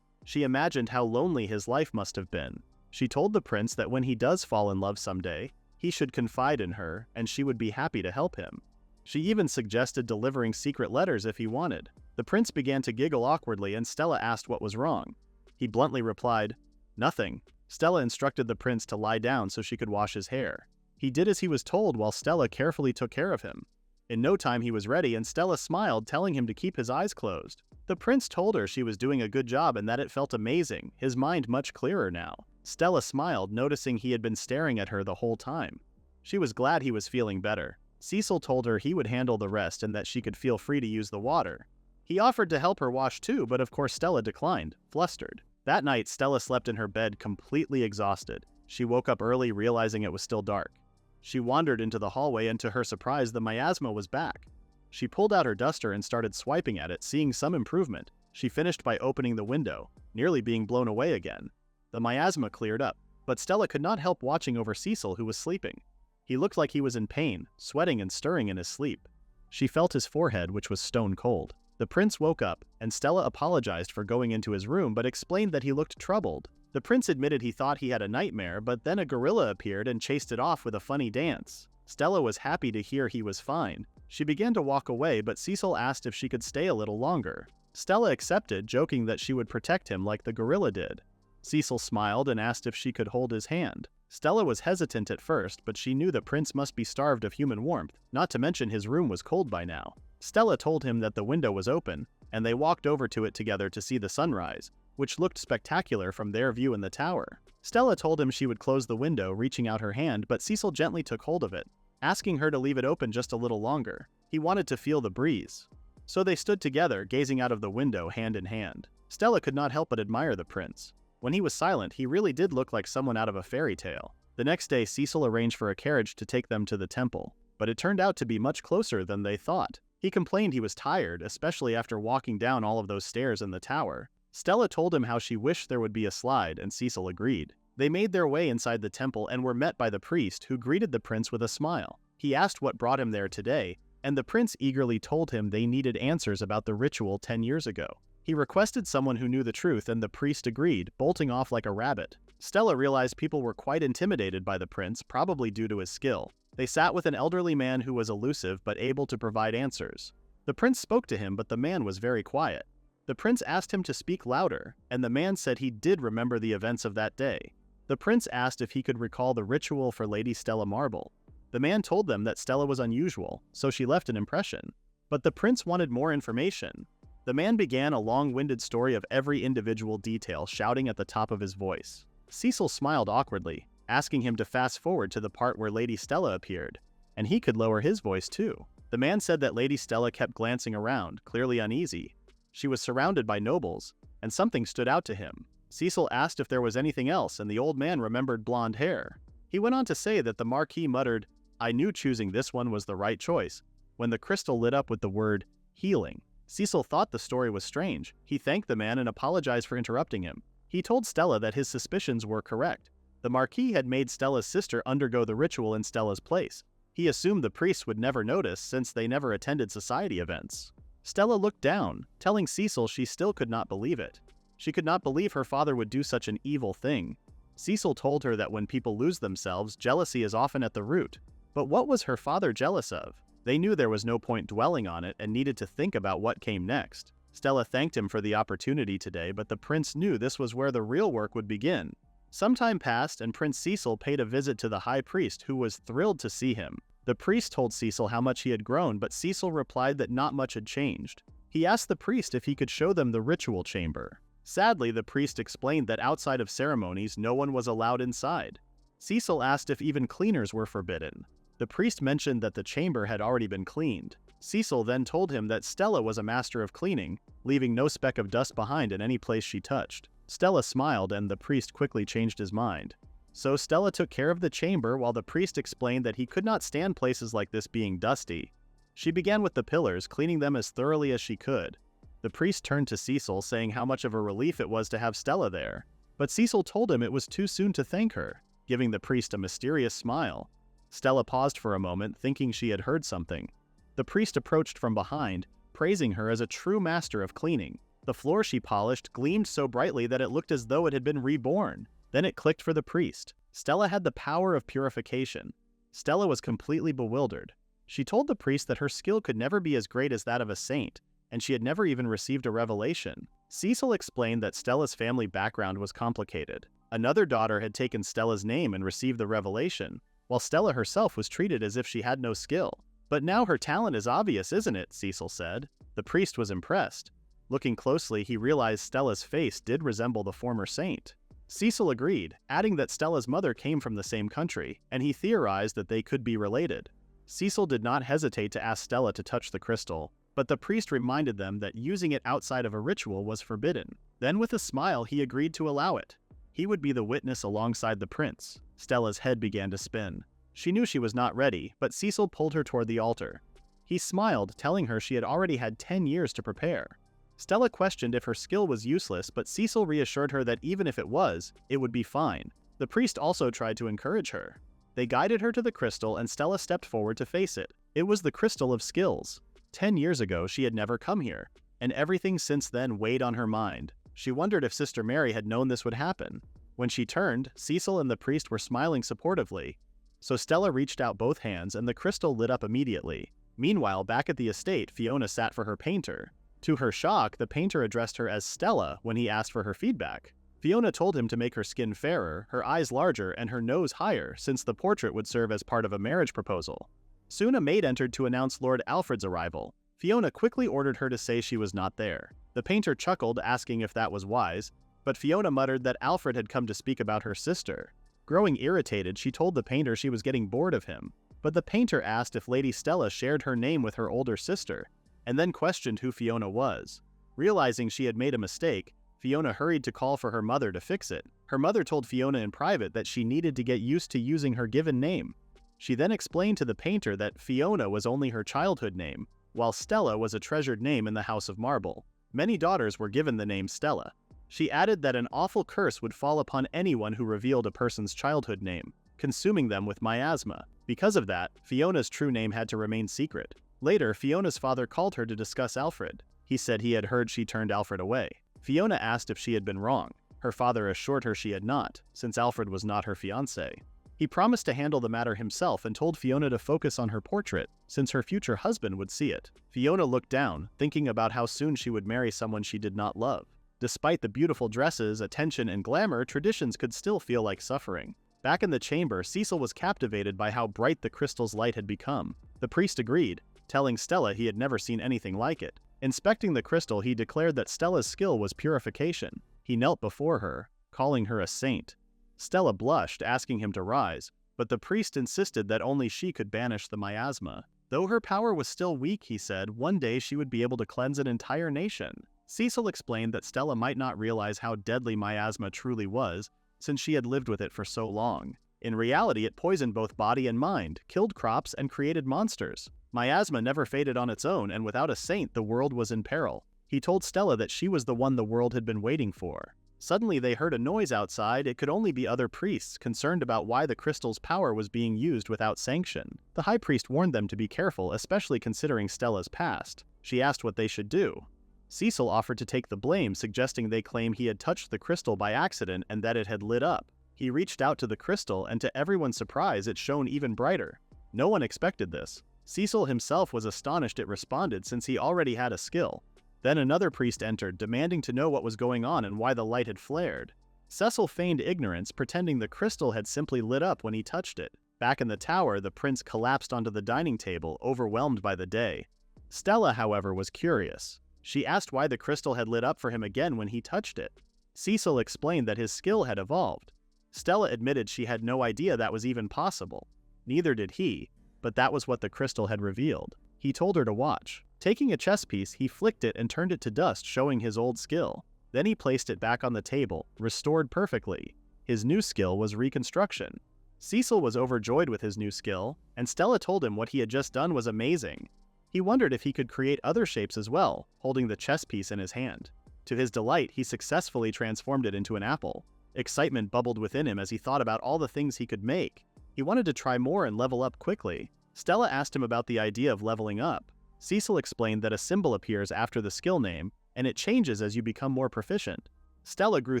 She imagined how lonely his life must have been. She told the prince that when he does fall in love someday, he should confide in her, and she would be happy to help him. She even suggested delivering secret letters if he wanted. The prince began to giggle awkwardly, and Stella asked what was wrong. He bluntly replied, "Nothing." Stella instructed the prince to lie down so she could wash his hair. He did as he was told while Stella carefully took care of him. In no time he was ready, and Stella smiled, telling him to keep his eyes closed. The prince told her she was doing a good job and that it felt amazing, his mind much clearer now. Stella smiled, noticing he had been staring at her the whole time. She was glad he was feeling better. Cecil told her he would handle the rest and that she could feel free to use the water. He offered to help her wash too, but of course Stella declined, flustered. That night, Stella slept in her bed completely exhausted. She woke up early, realizing it was still dark. She wandered into the hallway, and to her surprise, the miasma was back. She pulled out her duster and started swiping at it, seeing some improvement. She finished by opening the window, nearly being blown away again. The miasma cleared up, but Stella could not help watching over Cecil, who was sleeping. He looked like he was in pain, sweating and stirring in his sleep. She felt his forehead, which was stone cold. The prince woke up, and Stella apologized for going into his room but explained that he looked troubled. The prince admitted he thought he had a nightmare, but then a gorilla appeared and chased it off with a funny dance. Stella was happy to hear he was fine. She began to walk away, but Cecil asked if she could stay a little longer. Stella accepted, joking that she would protect him like the gorilla did. Cecil smiled and asked if she could hold his hand. Stella was hesitant at first, but she knew the prince must be starved of human warmth, not to mention his room was cold by now. Stella told him that the window was open, and they walked over to it together to see the sunrise, which looked spectacular from their view in the tower. Stella told him she would close the window, reaching out her hand, but Cecil gently took hold of it, asking her to leave it open just a little longer. He wanted to feel the breeze. So they stood together, gazing out of the window hand in hand. Stella could not help but admire the prince. When he was silent, he really did look like someone out of a fairy tale. The next day, Cecil arranged for a carriage to take them to the temple, but it turned out to be much closer than they thought. He complained he was tired, especially after walking down all of those stairs in the tower. Stella told him how she wished there would be a slide, and Cecil agreed. They made their way inside the temple and were met by the priest, who greeted the prince with a smile. He asked what brought him there today, and the prince eagerly told him they needed answers about the ritual 10 years ago. He requested someone who knew the truth, and the priest agreed, bolting off like a rabbit. Stella realized people were quite intimidated by the prince, probably due to his skill. They sat with an elderly man who was elusive but able to provide answers. The prince spoke to him, but the man was very quiet. The prince asked him to speak louder, and the man said he did remember the events of that day. The prince asked if he could recall the ritual for Lady Stella Marble. The man told them that Stella was unusual, so she left an impression. But the prince wanted more information. The man began a long-winded story of every individual detail, shouting at the top of his voice. Cecil smiled awkwardly, asking him to fast forward to the part where Lady Stella appeared, and he could lower his voice too. The man said that Lady Stella kept glancing around, clearly uneasy. She was surrounded by nobles, and something stood out to him. Cecil asked if there was anything else, and the old man remembered blonde hair. He went on to say that the Marquis muttered, "I knew choosing this one was the right choice," when the crystal lit up with the word healing. Cecil thought the story was strange. He thanked the man and apologized for interrupting him. He told Stella that his suspicions were correct. The Marquis had made Stella's sister undergo the ritual in Stella's place. He assumed the priests would never notice since they never attended society events. Stella looked down, telling Cecil she still could not believe it. She could not believe her father would do such an evil thing. Cecil told her that when people lose themselves, jealousy is often at the root. But what was her father jealous of? They knew there was no point dwelling on it and needed to think about what came next. Stella thanked him for the opportunity today, but the prince knew this was where the real work would begin. Some time passed, and Prince Cecil paid a visit to the high priest, who was thrilled to see him. The priest told Cecil how much he had grown, but Cecil replied that not much had changed. He asked the priest if he could show them the ritual chamber. Sadly, the priest explained that outside of ceremonies, no one was allowed inside. Cecil asked if even cleaners were forbidden. The priest mentioned that the chamber had already been cleaned. Cecil then told him that Stella was a master of cleaning, leaving no speck of dust behind in any place she touched. Stella smiled, and the priest quickly changed his mind. So Stella took care of the chamber while the priest explained that he could not stand places like this being dusty. She began with the pillars, cleaning them as thoroughly as she could. The priest turned to Cecil, saying how much of a relief it was to have Stella there. But Cecil told him it was too soon to thank her, giving the priest a mysterious smile. Stella paused for a moment, thinking she had heard something. The priest approached from behind, praising her as a true master of cleaning. The floor she polished gleamed so brightly that it looked as though it had been reborn. Then it clicked for the priest. Stella had the power of purification. Stella was completely bewildered. She told the priest that her skill could never be as great as that of a saint, and she had never even received a revelation. Cecil explained that Stella's family background was complicated. Another daughter had taken Stella's name and received the revelation, while Stella herself was treated as if she had no skill. But now her talent is obvious, isn't it? Cecil said. The priest was impressed. Looking closely, he realized Stella's face did resemble the former saint. Cecil agreed, adding that Stella's mother came from the same country, and he theorized that they could be related. Cecil did not hesitate to ask Stella to touch the crystal, but the priest reminded them that using it outside of a ritual was forbidden. Then with a smile, he agreed to allow it. He would be the witness alongside the prince. Stella's head began to spin. She knew she was not ready, but Cecil pulled her toward the altar. He smiled, telling her she had already had 10 years to prepare. Stella questioned if her skill was useless, but Cecil reassured her that even if it was, it would be fine. The priest also tried to encourage her. They guided her to the crystal and Stella stepped forward to face it. It was the crystal of skills. 10 years ago, she had never come here, and everything since then weighed on her mind. She wondered if Sister Mary had known this would happen. When she turned, Cecil and the priest were smiling supportively. So Stella reached out both hands and the crystal lit up immediately. Meanwhile, back at the estate, Fiona sat for her painter. To her shock, the painter addressed her as Stella when he asked for her feedback. Fiona told him to make her skin fairer, her eyes larger, and her nose higher, since the portrait would serve as part of a marriage proposal. Soon a maid entered to announce Lord Alfred's arrival. Fiona quickly ordered her to say she was not there. The painter chuckled, asking if that was wise, but Fiona muttered that Alfred had come to speak about her sister. Growing irritated, she told the painter she was getting bored of him, but the painter asked if Lady Stella shared her name with her older sister, and then questioned who Fiona was. Realizing she had made a mistake, Fiona hurried to call for her mother to fix it. Her mother told Fiona in private that she needed to get used to using her given name. She then explained to the painter that Fiona was only her childhood name, while Stella was a treasured name in the House of Marble. Many daughters were given the name Stella. She added that an awful curse would fall upon anyone who revealed a person's childhood name, consuming them with miasma. Because of that, Fiona's true name had to remain secret. Later, Fiona's father called her to discuss Alfred. He said he had heard she turned Alfred away. Fiona asked if she had been wrong. Her father assured her she had not, since Alfred was not her fiancé. He promised to handle the matter himself and told Fiona to focus on her portrait, since her future husband would see it. Fiona looked down, thinking about how soon she would marry someone she did not love. Despite the beautiful dresses, attention, and glamour, traditions could still feel like suffering. Back in the chamber, Cecil was captivated by how bright the crystal's light had become. The priest agreed, telling Stella he had never seen anything like it. Inspecting the crystal, he declared that Stella's skill was purification. He knelt before her, calling her a saint. Stella blushed, asking him to rise, but the priest insisted that only she could banish the miasma. Though her power was still weak, he said, one day she would be able to cleanse an entire nation. Cecil explained that Stella might not realize how deadly miasma truly was, since she had lived with it for so long. In reality, it poisoned both body and mind, killed crops, and created monsters. Miasma never faded on its own, and without a saint, the world was in peril. He told Stella that she was the one the world had been waiting for. Suddenly, they heard a noise outside. It could only be other priests, concerned about why the crystal's power was being used without sanction. The high priest warned them to be careful, especially considering Stella's past. She asked what they should do. Cecil offered to take the blame, suggesting they claim he had touched the crystal by accident and that it had lit up. He reached out to the crystal, and to everyone's surprise, it shone even brighter. No one expected this. Cecil himself was astonished it responded, since he already had a skill. Then another priest entered, demanding to know what was going on and why the light had flared. Cecil feigned ignorance, pretending the crystal had simply lit up when he touched it. Back in the tower, the prince collapsed onto the dining table, overwhelmed by the day. Stella, however, was curious. She asked why the crystal had lit up for him again when he touched it. Cecil explained that his skill had evolved. Stella admitted she had no idea that was even possible. Neither did he, but that was what the crystal had revealed. He told her to watch. Taking a chess piece, he flicked it and turned it to dust, showing his old skill. Then he placed it back on the table, restored perfectly. His new skill was reconstruction. Cecil was overjoyed with his new skill, and Stella told him what he had just done was amazing. He wondered if he could create other shapes as well, holding the chess piece in his hand. To his delight, he successfully transformed it into an apple. Excitement bubbled within him as he thought about all the things he could make. He wanted to try more and level up quickly. Stella asked him about the idea of leveling up. Cecil explained that a symbol appears after the skill name, and it changes as you become more proficient. Stella grew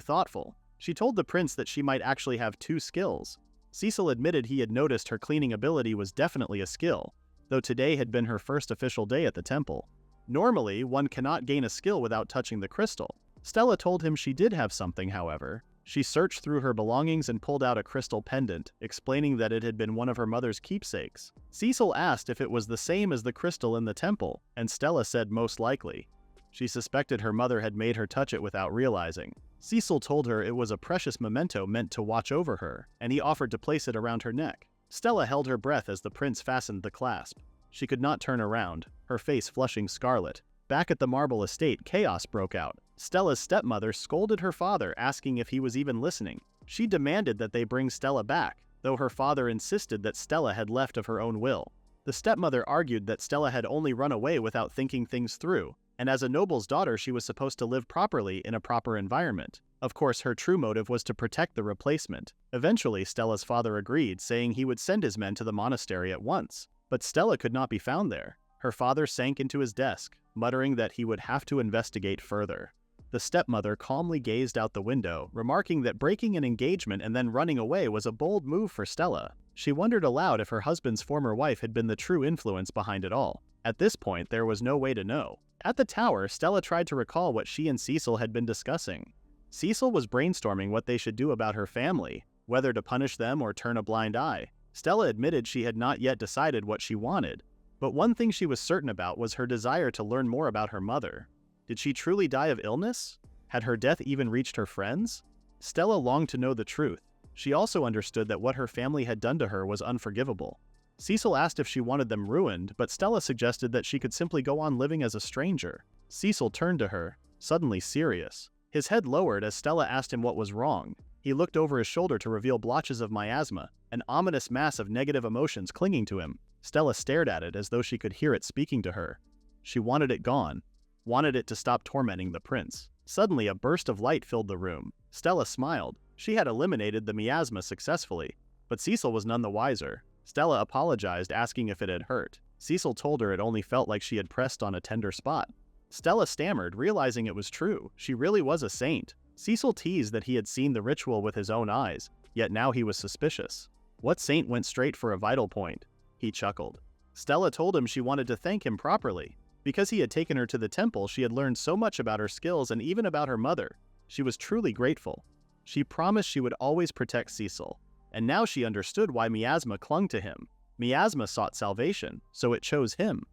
thoughtful. She told the prince that she might actually have 2 skills. Cecil admitted he had noticed her cleaning ability was definitely a skill, though today had been her first official day at the temple. Normally, one cannot gain a skill without touching the crystal. Stella told him she did have something, however. She searched through her belongings and pulled out a crystal pendant, explaining that it had been one of her mother's keepsakes. Cecil asked if it was the same as the crystal in the temple, and Stella said most likely. She suspected her mother had made her touch it without realizing. Cecil told her it was a precious memento meant to watch over her, and he offered to place it around her neck. Stella held her breath as the prince fastened the clasp. She could not turn around, her face flushing scarlet. Back at the marble estate, chaos broke out. Stella's stepmother scolded her father, asking if he was even listening. She demanded that they bring Stella back, though her father insisted that Stella had left of her own will. The stepmother argued that Stella had only run away without thinking things through, and as a noble's daughter she was supposed to live properly in a proper environment. Of course, her true motive was to protect the replacement. Eventually, Stella's father agreed, saying he would send his men to the monastery at once. But Stella could not be found there. Her father sank into his desk, muttering that he would have to investigate further. The stepmother calmly gazed out the window, remarking that breaking an engagement and then running away was a bold move for Stella. She wondered aloud if her husband's former wife had been the true influence behind it all. At this point, there was no way to know. At the tower, Stella tried to recall what she and Cecil had been discussing. Cecil was brainstorming what they should do about her family, whether to punish them or turn a blind eye. Stella admitted she had not yet decided what she wanted, but one thing she was certain about was her desire to learn more about her mother. Did she truly die of illness? Had her death even reached her friends? Stella longed to know the truth. She also understood that what her family had done to her was unforgivable. Cecil asked if she wanted them ruined, but Stella suggested that she could simply go on living as a stranger. Cecil turned to her, suddenly serious. His head lowered as Stella asked him what was wrong. He looked over his shoulder to reveal blotches of miasma, an ominous mass of negative emotions clinging to him. Stella stared at it as though she could hear it speaking to her. She wanted it gone, wanted it to stop tormenting the prince. Suddenly, a burst of light filled the room. Stella smiled. She had eliminated the miasma successfully, but Cecil was none the wiser. Stella apologized, asking if it had hurt. Cecil told her it only felt like she had pressed on a tender spot. Stella stammered, realizing it was true. She really was a saint. Cecil teased that he had seen the ritual with his own eyes, yet now he was suspicious. What saint went straight for a vital point? He chuckled. Stella told him she wanted to thank him properly. Because he had taken her to the temple, she had learned so much about her skills and even about her mother. She was truly grateful. She promised she would always protect Cecil. And now she understood why miasma clung to him. Miasma sought salvation, so it chose him.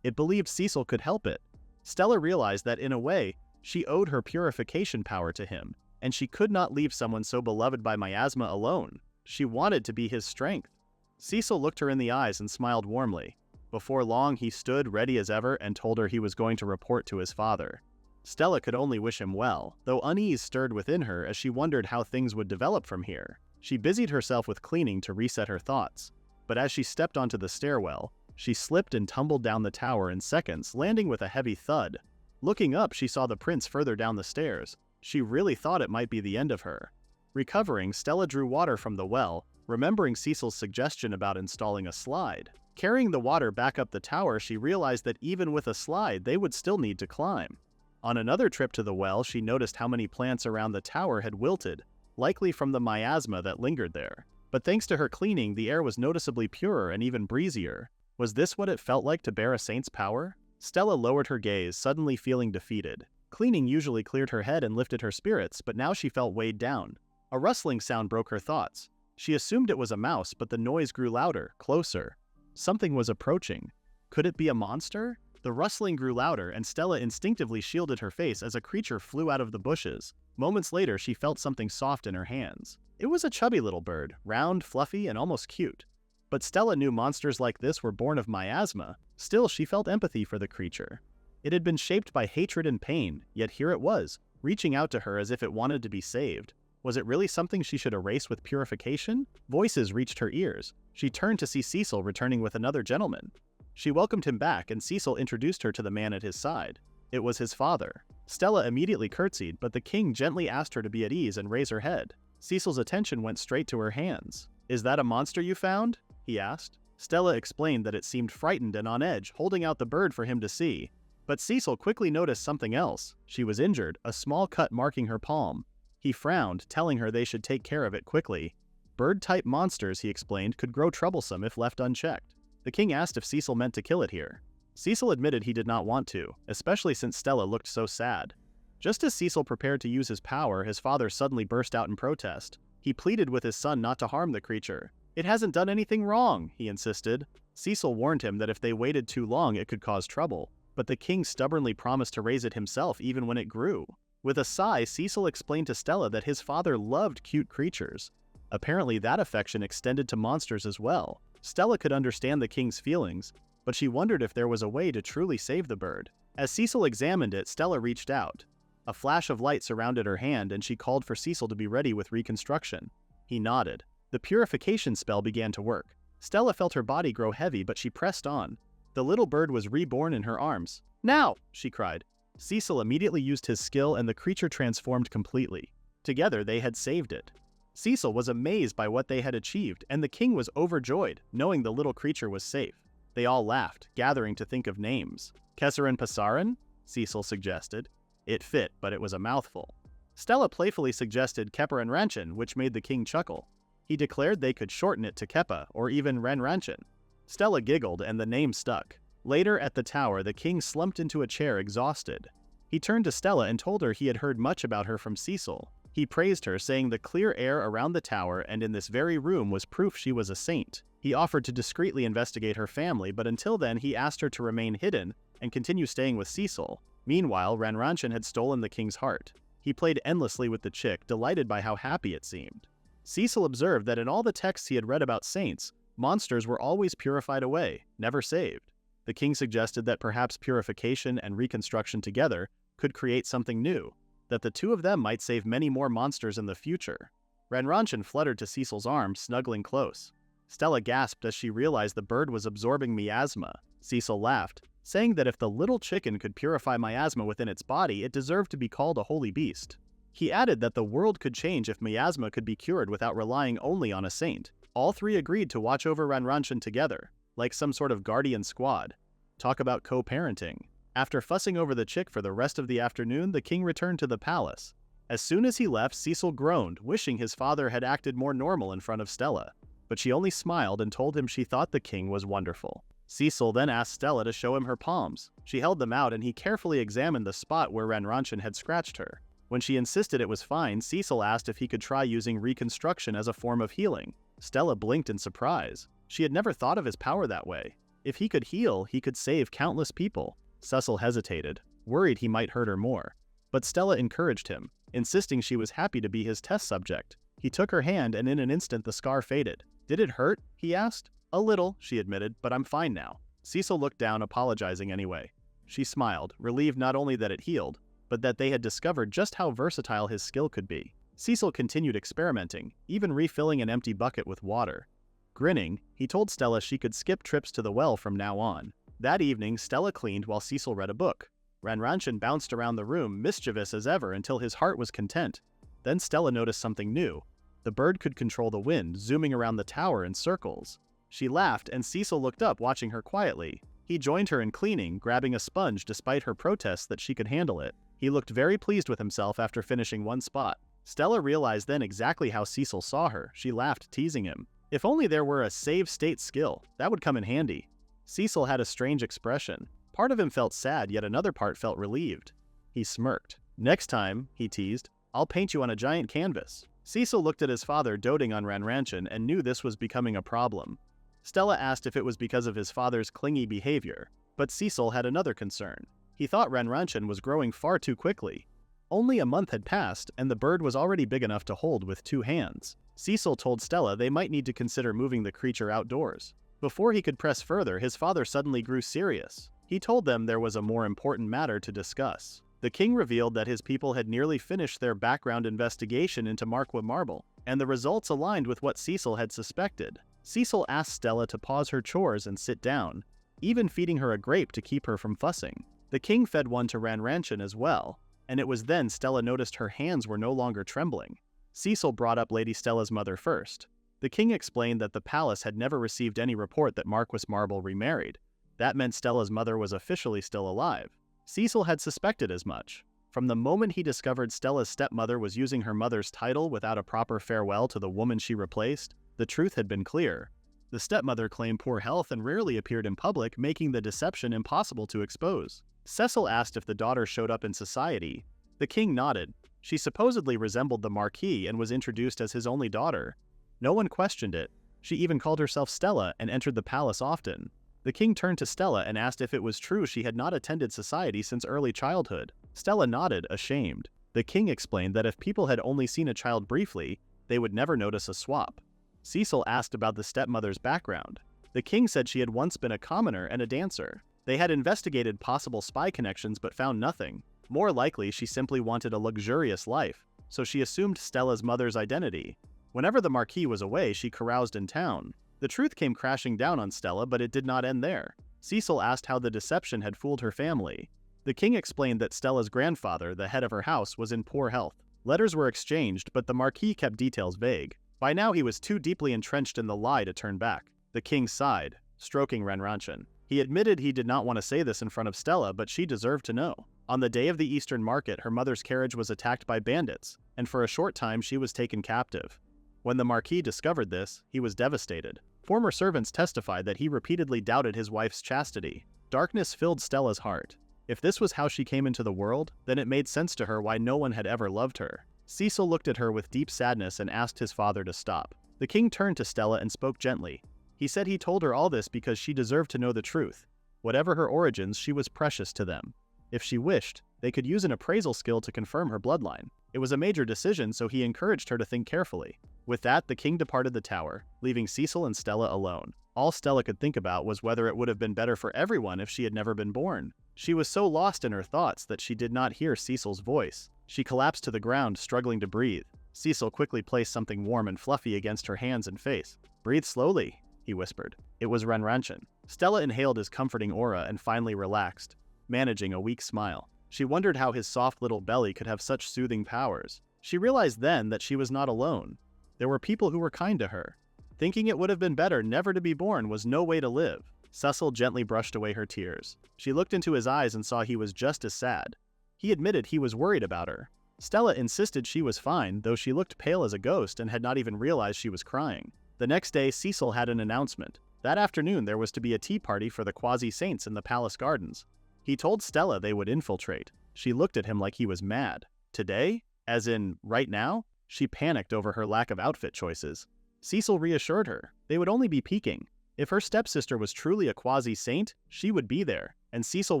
It believed Cecil could help it. Stella realized that, in a way, she owed her purification power to him, and she could not leave someone so beloved by miasma alone. She wanted to be his strength. Cecil looked her in the eyes and smiled warmly. Before long, he stood ready as ever and told her he was going to report to his father. Stella could only wish him well, though unease stirred within her as she wondered how things would develop from here. She busied herself with cleaning to reset her thoughts, but as she stepped onto the stairwell, she slipped and tumbled down the tower in seconds, landing with a heavy thud. Looking up, she saw the prince further down the stairs. She really thought it might be the end of her. Recovering, Stella drew water from the well, remembering Cecil's suggestion about installing a slide. Carrying the water back up the tower, she realized that even with a slide, they would still need to climb. On another trip to the well, she noticed how many plants around the tower had wilted, likely from the miasma that lingered there. But thanks to her cleaning, the air was noticeably purer and even breezier. Was this what it felt like to bear a saint's power? Stella lowered her gaze, suddenly feeling defeated. Cleaning usually cleared her head and lifted her spirits, but now she felt weighed down. A rustling sound broke her thoughts. She assumed it was a mouse, but the noise grew louder, closer. Something was approaching. Could it be a monster? The rustling grew louder, and Stella instinctively shielded her face as a creature flew out of the bushes. Moments later, she felt something soft in her hands. It was a chubby little bird, round, fluffy, and almost cute. But Stella knew monsters like this were born of miasma. Still, she felt empathy for the creature. It had been shaped by hatred and pain, yet here it was, reaching out to her as if it wanted to be saved. Was it really something she should erase with purification? Voices reached her ears. She turned to see Cecil returning with another gentleman. She welcomed him back, and Cecil introduced her to the man at his side. It was his father. Stella immediately curtsied, but the king gently asked her to be at ease and raise her head. Cecil's attention went straight to her hands. "Is that a monster you found?" he asked. Stella explained that it seemed frightened and on edge, holding out the bird for him to see. But Cecil quickly noticed something else. She was injured, a small cut marking her palm. He frowned, telling her they should take care of it quickly. Bird-type monsters, he explained, could grow troublesome if left unchecked. The king asked if Cecil meant to kill it here. Cecil admitted he did not want to, especially since Stella looked so sad. Just as Cecil prepared to use his power, his father suddenly burst out in protest. He pleaded with his son not to harm the creature. "It hasn't done anything wrong," he insisted. Cecil warned him that if they waited too long it could cause trouble, but the king stubbornly promised to raise it himself even when it grew. With a sigh, Cecil explained to Stella that his father loved cute creatures. Apparently that affection extended to monsters as well. Stella could understand the king's feelings, but she wondered if there was a way to truly save the bird. As Cecil examined it, Stella reached out. A flash of light surrounded her hand and she called for Cecil to be ready with reconstruction. He nodded. The purification spell began to work. Stella felt her body grow heavy, but she pressed on. The little bird was reborn in her arms. "Now!" she cried. Cecil immediately used his skill and the creature transformed completely. Together they had saved it. Cecil was amazed by what they had achieved, and the king was overjoyed, knowing the little creature was safe. They all laughed, gathering to think of names. "Kessarin Passarin?" Cecil suggested. It fit, but it was a mouthful. Stella playfully suggested Keparin Ranchin, which made the king chuckle. He declared they could shorten it to Kepa, or even Renranchin. Stella giggled, and the name stuck. Later, at the tower, the king slumped into a chair exhausted. He turned to Stella and told her he had heard much about her from Cecil. He praised her, saying the clear air around the tower and in this very room was proof she was a saint. He offered to discreetly investigate her family, but until then he asked her to remain hidden and continue staying with Cecil. Meanwhile, Renranchin had stolen the king's heart. He played endlessly with the chick, delighted by how happy it seemed. Cecil observed that in all the texts he had read about saints, monsters were always purified away, never saved. The king suggested that perhaps purification and reconstruction together could create something new, that the two of them might save many more monsters in the future. Renranchin fluttered to Cecil's arms, snuggling close. Stella gasped as she realized the bird was absorbing miasma. Cecil laughed, saying that if the little chicken could purify miasma within its body, it deserved to be called a holy beast. He added that the world could change if miasma could be cured without relying only on a saint. All three agreed to watch over Renranchin together, like some sort of guardian squad. Talk about co-parenting. After fussing over the chick for the rest of the afternoon, the king returned to the palace. As soon as he left, Cecil groaned, wishing his father had acted more normal in front of Stella. But she only smiled and told him she thought the king was wonderful. Cecil then asked Stella to show him her palms. She held them out and he carefully examined the spot where Renranchin had scratched her. When she insisted it was fine, Cecil asked if he could try using reconstruction as a form of healing. Stella blinked in surprise. She had never thought of his power that way. If he could heal, he could save countless people. Cecil hesitated, worried he might hurt her more. But Stella encouraged him, insisting she was happy to be his test subject. He took her hand and in an instant the scar faded. "Did it hurt?" he asked. "A little," she admitted, "but I'm fine now." Cecil looked down, apologizing anyway. She smiled, relieved not only that it healed, but that they had discovered just how versatile his skill could be. Cecil continued experimenting, even refilling an empty bucket with water. Grinning, he told Stella she could skip trips to the well from now on. That evening, Stella cleaned while Cecil read a book. Renranchin bounced around the room, mischievous as ever, until his heart was content. Then Stella noticed something new. The bird could control the wind, zooming around the tower in circles. She laughed, and Cecil looked up, watching her quietly. He joined her in cleaning, grabbing a sponge despite her protests that she could handle it. He looked very pleased with himself after finishing one spot. Stella realized then exactly how Cecil saw her. She laughed, teasing him. If only there were a save state skill, that would come in handy. Cecil had a strange expression. Part of him felt sad, yet another part felt relieved. He smirked. "Next time," he teased, "I'll paint you on a giant canvas." Cecil looked at his father doting on Renranchin and knew this was becoming a problem. Stella asked if it was because of his father's clingy behavior, but Cecil had another concern. He thought Renranchin was growing far too quickly. Only a month had passed, and the bird was already big enough to hold with 2 hands. Cecil told Stella they might need to consider moving the creature outdoors. Before he could press further, his father suddenly grew serious. He told them there was a more important matter to discuss. The king revealed that his people had nearly finished their background investigation into Marquis Marble, and the results aligned with what Cecil had suspected. Cecil asked Stella to pause her chores and sit down, even feeding her a grape to keep her from fussing. The king fed one to Renranchin as well, and it was then Stella noticed her hands were no longer trembling. Cecil brought up Lady Stella's mother first. The king explained that the palace had never received any report that Marquis Marble remarried. That meant Stella's mother was officially still alive. Cecil had suspected as much. From the moment he discovered Stella's stepmother was using her mother's title without a proper farewell to the woman she replaced, the truth had been clear. The stepmother claimed poor health and rarely appeared in public, making the deception impossible to expose. Cecil asked if the daughter showed up in society, The king nodded. She supposedly resembled the Marquis and was introduced as his only daughter. No one questioned it. She even called herself Stella and entered the palace often. The king turned to Stella and asked if it was true she had not attended society since early childhood. Stella nodded, ashamed. The king explained that if people had only seen a child briefly, they would never notice a swap. Cecil asked about the stepmother's background. The king said she had once been a commoner and a dancer. They had investigated possible spy connections but found nothing. More likely, she simply wanted a luxurious life, so she assumed Stella's mother's identity. Whenever the Marquis was away, she caroused in town. The truth came crashing down on Stella, but it did not end there. Cecil asked how the deception had fooled her family. The king explained that Stella's grandfather, the head of her house, was in poor health. Letters were exchanged, but the Marquis kept details vague. By now he was too deeply entrenched in the lie to turn back. The king sighed, stroking Reincarnated. He admitted he did not want to say this in front of Stella, but she deserved to know. On the day of the Eastern market, her mother's carriage was attacked by bandits, and for a short time she was taken captive. When the Marquis discovered this, he was devastated. Former servants testified that he repeatedly doubted his wife's chastity. Darkness filled Stella's heart. If this was how she came into the world, then it made sense to her why no one had ever loved her. Cecil looked at her with deep sadness and asked his father to stop. The king turned to Stella and spoke gently. He said he told her all this because she deserved to know the truth. Whatever her origins, she was precious to them. If she wished, they could use an appraisal skill to confirm her bloodline. It was a major decision, so he encouraged her to think carefully. With that, the king departed the tower, leaving Cecil and Stella alone. All Stella could think about was whether it would have been better for everyone if she had never been born. She was so lost in her thoughts that she did not hear Cecil's voice. She collapsed to the ground, struggling to breathe. Cecil quickly placed something warm and fluffy against her hands and face. "Breathe slowly," he whispered. It was Reincarnated. Stella inhaled his comforting aura and finally relaxed, managing a weak smile. She wondered how his soft little belly could have such soothing powers. She realized then that she was not alone. There were people who were kind to her. Thinking it would have been better never to be born was no way to live. Cecil gently brushed away her tears. She looked into his eyes and saw he was just as sad. He admitted he was worried about her. Stella insisted she was fine, though she looked pale as a ghost and had not even realized she was crying. The next day, Cecil had an announcement. That afternoon, there was to be a tea party for the quasi-saints in the palace gardens. He told Stella they would infiltrate. She looked at him like he was mad. Today? As in, right now? She panicked over her lack of outfit choices. Cecil reassured her. They would only be peeking. If her stepsister was truly a quasi-saint, she would be there, and Cecil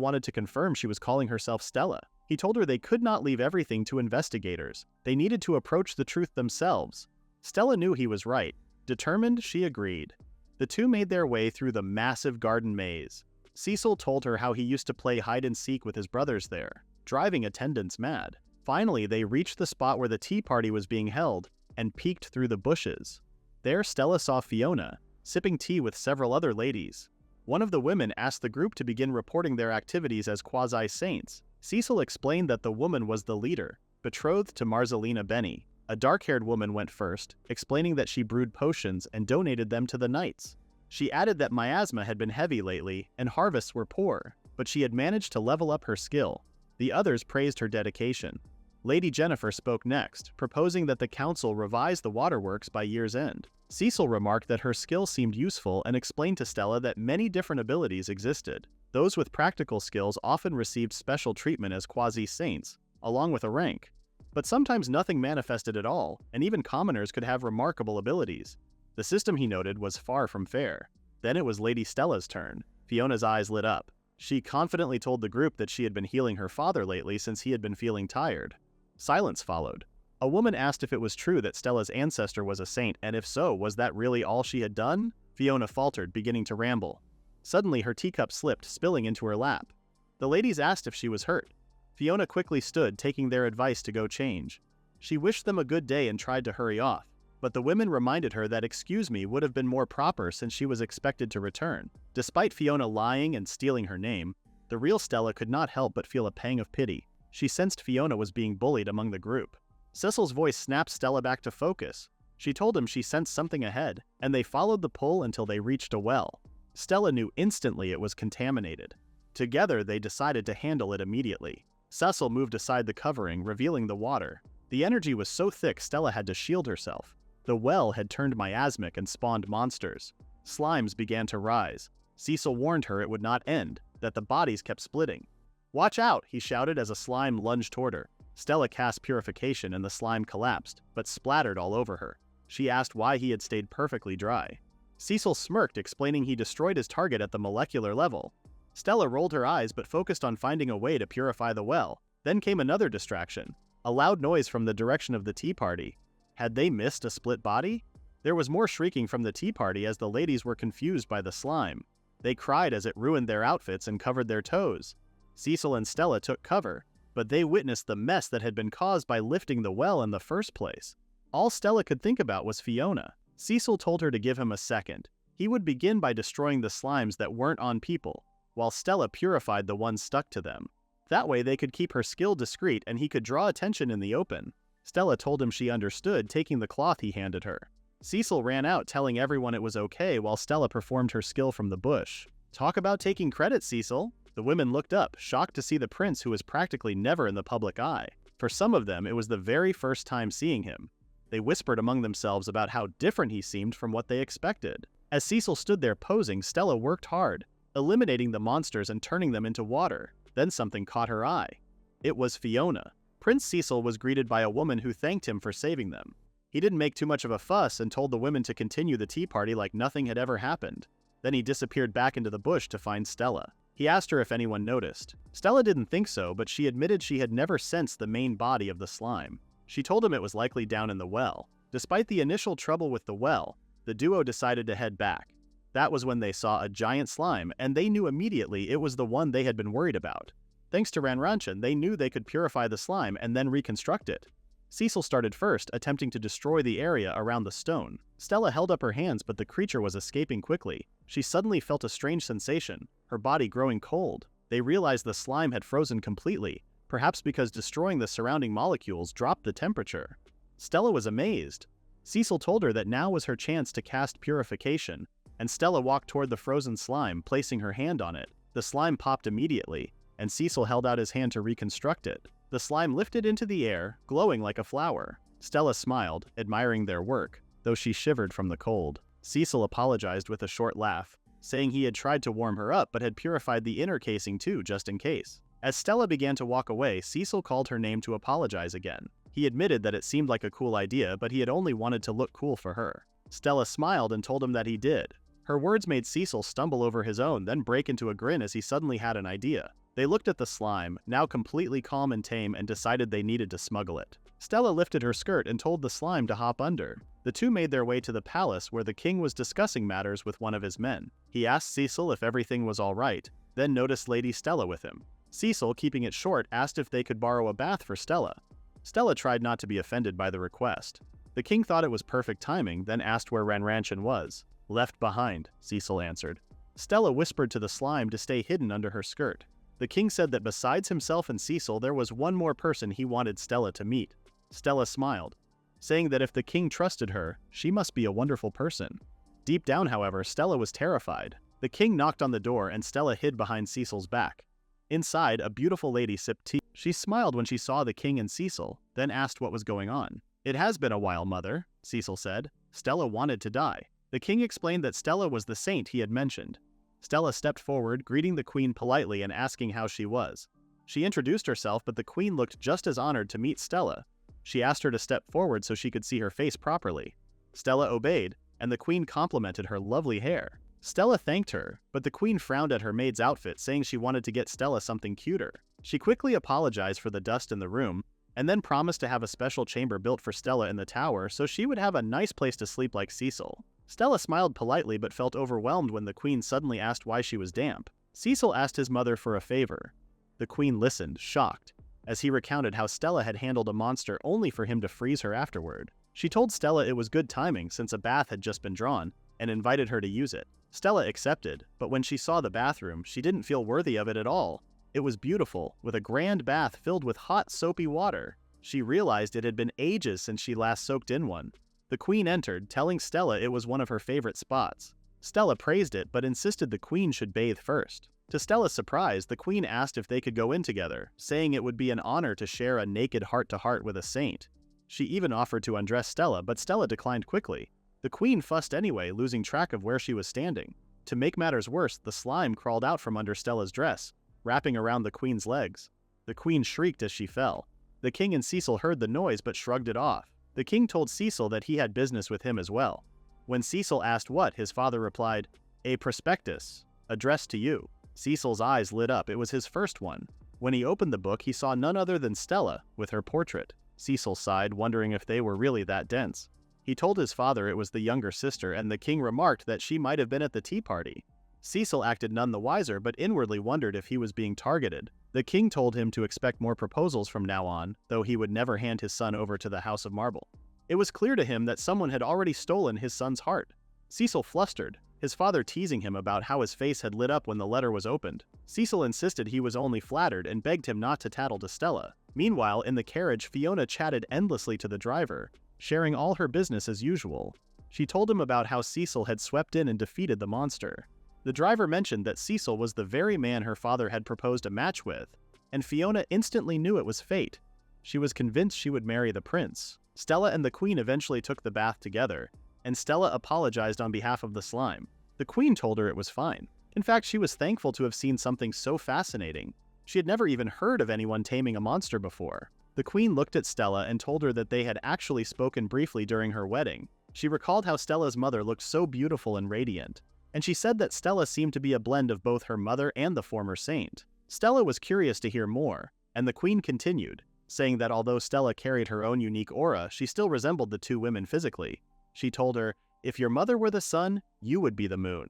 wanted to confirm she was calling herself Stella. He told her they could not leave everything to investigators. They needed to approach the truth themselves. Stella knew he was right. Determined, she agreed. The two made their way through the massive garden maze. Cecil told her how he used to play hide-and-seek with his brothers there, driving attendants mad. Finally, they reached the spot where the tea party was being held and peeked through the bushes. There, Stella saw Fiona, sipping tea with several other ladies. One of the women asked the group to begin reporting their activities as quasi-saints. Cecil explained that the woman was the leader, betrothed to Marzelina Benny. A dark-haired woman went first, explaining that she brewed potions and donated them to the knights. She added that miasma had been heavy lately and harvests were poor, but she had managed to level up her skill. The others praised her dedication. Lady Jennifer spoke next, proposing that the council revise the waterworks by year's end. Cecil remarked that her skill seemed useful and explained to Stella that many different abilities existed. Those with practical skills often received special treatment as quasi-saints, along with a rank. But sometimes nothing manifested at all, and even commoners could have remarkable abilities. The system, he noted, was far from fair. Then it was Lady Stella's turn. Fiona's eyes lit up. She confidently told the group that she had been healing her father lately since he had been feeling tired. Silence followed. A woman asked if it was true that Stella's ancestor was a saint, and if so, was that really all she had done? Fiona faltered, beginning to ramble. Suddenly, her teacup slipped, spilling into her lap. The ladies asked if she was hurt. Fiona quickly stood, taking their advice to go change. She wished them a good day and tried to hurry off, but the women reminded her that "excuse me" would have been more proper since she was expected to return. Despite Fiona lying and stealing her name, the real Stella could not help but feel a pang of pity. She sensed Fiona was being bullied among the group. Cecil's voice snapped Stella back to focus. She told him she sensed something ahead, and they followed the pull until they reached a well. Stella knew instantly it was contaminated. Together, they decided to handle it immediately. Cecil moved aside the covering, revealing the water. The energy was so thick Stella had to shield herself. The well had turned miasmic and spawned monsters. Slimes began to rise. Cecil warned her it would not end, that the bodies kept splitting. "Watch out," he shouted as a slime lunged toward her. Stella cast Purification and the slime collapsed, but splattered all over her. She asked why he had stayed perfectly dry. Cecil smirked, explaining he destroyed his target at the molecular level. Stella rolled her eyes but focused on finding a way to purify the well. Then came another distraction. A loud noise from the direction of the tea party. Had they missed a split body? There was more shrieking from the tea party as the ladies were confused by the slime. They cried as it ruined their outfits and covered their toes. Cecil and Stella took cover, but they witnessed the mess that had been caused by lifting the well in the first place. All Stella could think about was Fiona. Cecil told her to give him a second. He would begin by destroying the slimes that weren't on people, while Stella purified the ones stuck to them. That way they could keep her skill discreet and he could draw attention in the open. Stella told him she understood, taking the cloth he handed her. Cecil ran out, telling everyone it was okay while Stella performed her skill from the bush. Talk about taking credit, Cecil. The women looked up, shocked to see the prince who was practically never in the public eye. For some of them, it was the very first time seeing him. They whispered among themselves about how different he seemed from what they expected. As Cecil stood there posing, Stella worked hard, eliminating the monsters and turning them into water. Then something caught her eye. It was Fiona. Prince Cecil was greeted by a woman who thanked him for saving them. He didn't make too much of a fuss and told the women to continue the tea party like nothing had ever happened. Then he disappeared back into the bush to find Stella. He asked her if anyone noticed. Stella didn't think so, but she admitted she had never sensed the main body of the slime. She told him it was likely down in the well. Despite the initial trouble with the well, the duo decided to head back. That was when they saw a giant slime, and they knew immediately it was the one they had been worried about. Thanks to Reincarnated, they knew they could purify the slime and then reconstruct it. Cecil started first, attempting to destroy the area around the stone. Stella held up her hands, but the creature was escaping quickly. She suddenly felt a strange sensation, her body growing cold. They realized the slime had frozen completely, perhaps because destroying the surrounding molecules dropped the temperature. Stella was amazed. Cecil told her that now was her chance to cast Purification, and Stella walked toward the frozen slime, placing her hand on it. The slime popped immediately, and Cecil held out his hand to reconstruct it. The slime lifted into the air, glowing like a flower. Stella smiled, admiring their work, though she shivered from the cold. Cecil apologized with a short laugh, saying he had tried to warm her up but had purified the inner casing too, just in case. As Stella began to walk away, Cecil called her name to apologize again. He admitted that it seemed like a cool idea, but he had only wanted to look cool for her. Stella smiled and told him that he did. Her words made Cecil stumble over his own, then break into a grin as he suddenly had an idea. They looked at the slime, now completely calm and tame, and decided they needed to smuggle it. Stella lifted her skirt and told the slime to hop under. The two made their way to the palace where the king was discussing matters with one of his men. He asked Cecil if everything was all right, then noticed Lady Stella with him. Cecil, keeping it short, asked if they could borrow a bath for Stella. Stella tried not to be offended by the request. The king thought it was perfect timing, then asked where Reincarnated was. Left behind, Cecil answered. Stella whispered to the slime to stay hidden under her skirt. The king said that besides himself and Cecil, there was one more person he wanted Stella to meet. Stella smiled, saying that if the king trusted her, she must be a wonderful person. Deep down, however, Stella was terrified. The king knocked on the door and Stella hid behind Cecil's back. Inside, a beautiful lady sipped tea. She smiled when she saw the king and Cecil, then asked what was going on. "It has been a while, mother," Cecil said. Stella wanted to die. The king explained that Stella was the saint he had mentioned. Stella stepped forward, greeting the queen politely and asking how she was. She introduced herself, but the queen looked just as honored to meet Stella. She asked her to step forward so she could see her face properly. Stella obeyed, and the queen complimented her lovely hair. Stella thanked her, but the queen frowned at her maid's outfit, saying she wanted to get Stella something cuter. She quickly apologized for the dust in the room, and then promised to have a special chamber built for Stella in the tower so she would have a nice place to sleep like Cecil. Stella smiled politely but felt overwhelmed when the queen suddenly asked why she was damp. Cecil asked his mother for a favor. The queen listened, shocked, as he recounted how Stella had handled a monster only for him to freeze her afterward. She told Stella it was good timing since a bath had just been drawn, and invited her to use it. Stella accepted, but when she saw the bathroom, she didn't feel worthy of it at all. It was beautiful, with a grand bath filled with hot, soapy water. She realized it had been ages since she last soaked in one. The queen entered, telling Stella it was one of her favorite spots. Stella praised it, but insisted the queen should bathe first. To Stella's surprise, the queen asked if they could go in together, saying it would be an honor to share a naked heart-to-heart with a saint. She even offered to undress Stella, but Stella declined quickly. The queen fussed anyway, losing track of where she was standing. To make matters worse, the slime crawled out from under Stella's dress, wrapping around the queen's legs. The queen shrieked as she fell. The king and Cecil heard the noise but shrugged it off. The king told Cecil that he had business with him as well. When Cecil asked what, his father replied, "A prospectus, addressed to you." Cecil's eyes lit up. It was his first one. When he opened the book, he saw none other than Stella, with her portrait. Cecil sighed, wondering if they were really that dense. He told his father it was the younger sister, and the king remarked that she might have been at the tea party. Cecil acted none the wiser, but inwardly wondered if he was being targeted. The king told him to expect more proposals from now on, though he would never hand his son over to the House of Marble. It was clear to him that someone had already stolen his son's heart. Cecil flustered, his father teasing him about how his face had lit up when the letter was opened. Cecil insisted he was only flattered and begged him not to tattle to Stella. Meanwhile, in the carriage, Fiona chatted endlessly to the driver, sharing all her business as usual. She told him about how Cecil had swept in and defeated the monster. The driver mentioned that Cecil was the very man her father had proposed a match with, and Fiona instantly knew it was fate. She was convinced she would marry the prince. Stella and the queen eventually took the bath together, and Stella apologized on behalf of the slime. The queen told her it was fine. In fact, she was thankful to have seen something so fascinating. She had never even heard of anyone taming a monster before. The queen looked at Stella and told her that they had actually spoken briefly during her wedding. She recalled how Stella's mother looked so beautiful and radiant, and she said that Stella seemed to be a blend of both her mother and the former saint. Stella was curious to hear more, and the queen continued, saying that although Stella carried her own unique aura, she still resembled the two women physically. She told her, "If your mother were the sun, you would be the moon."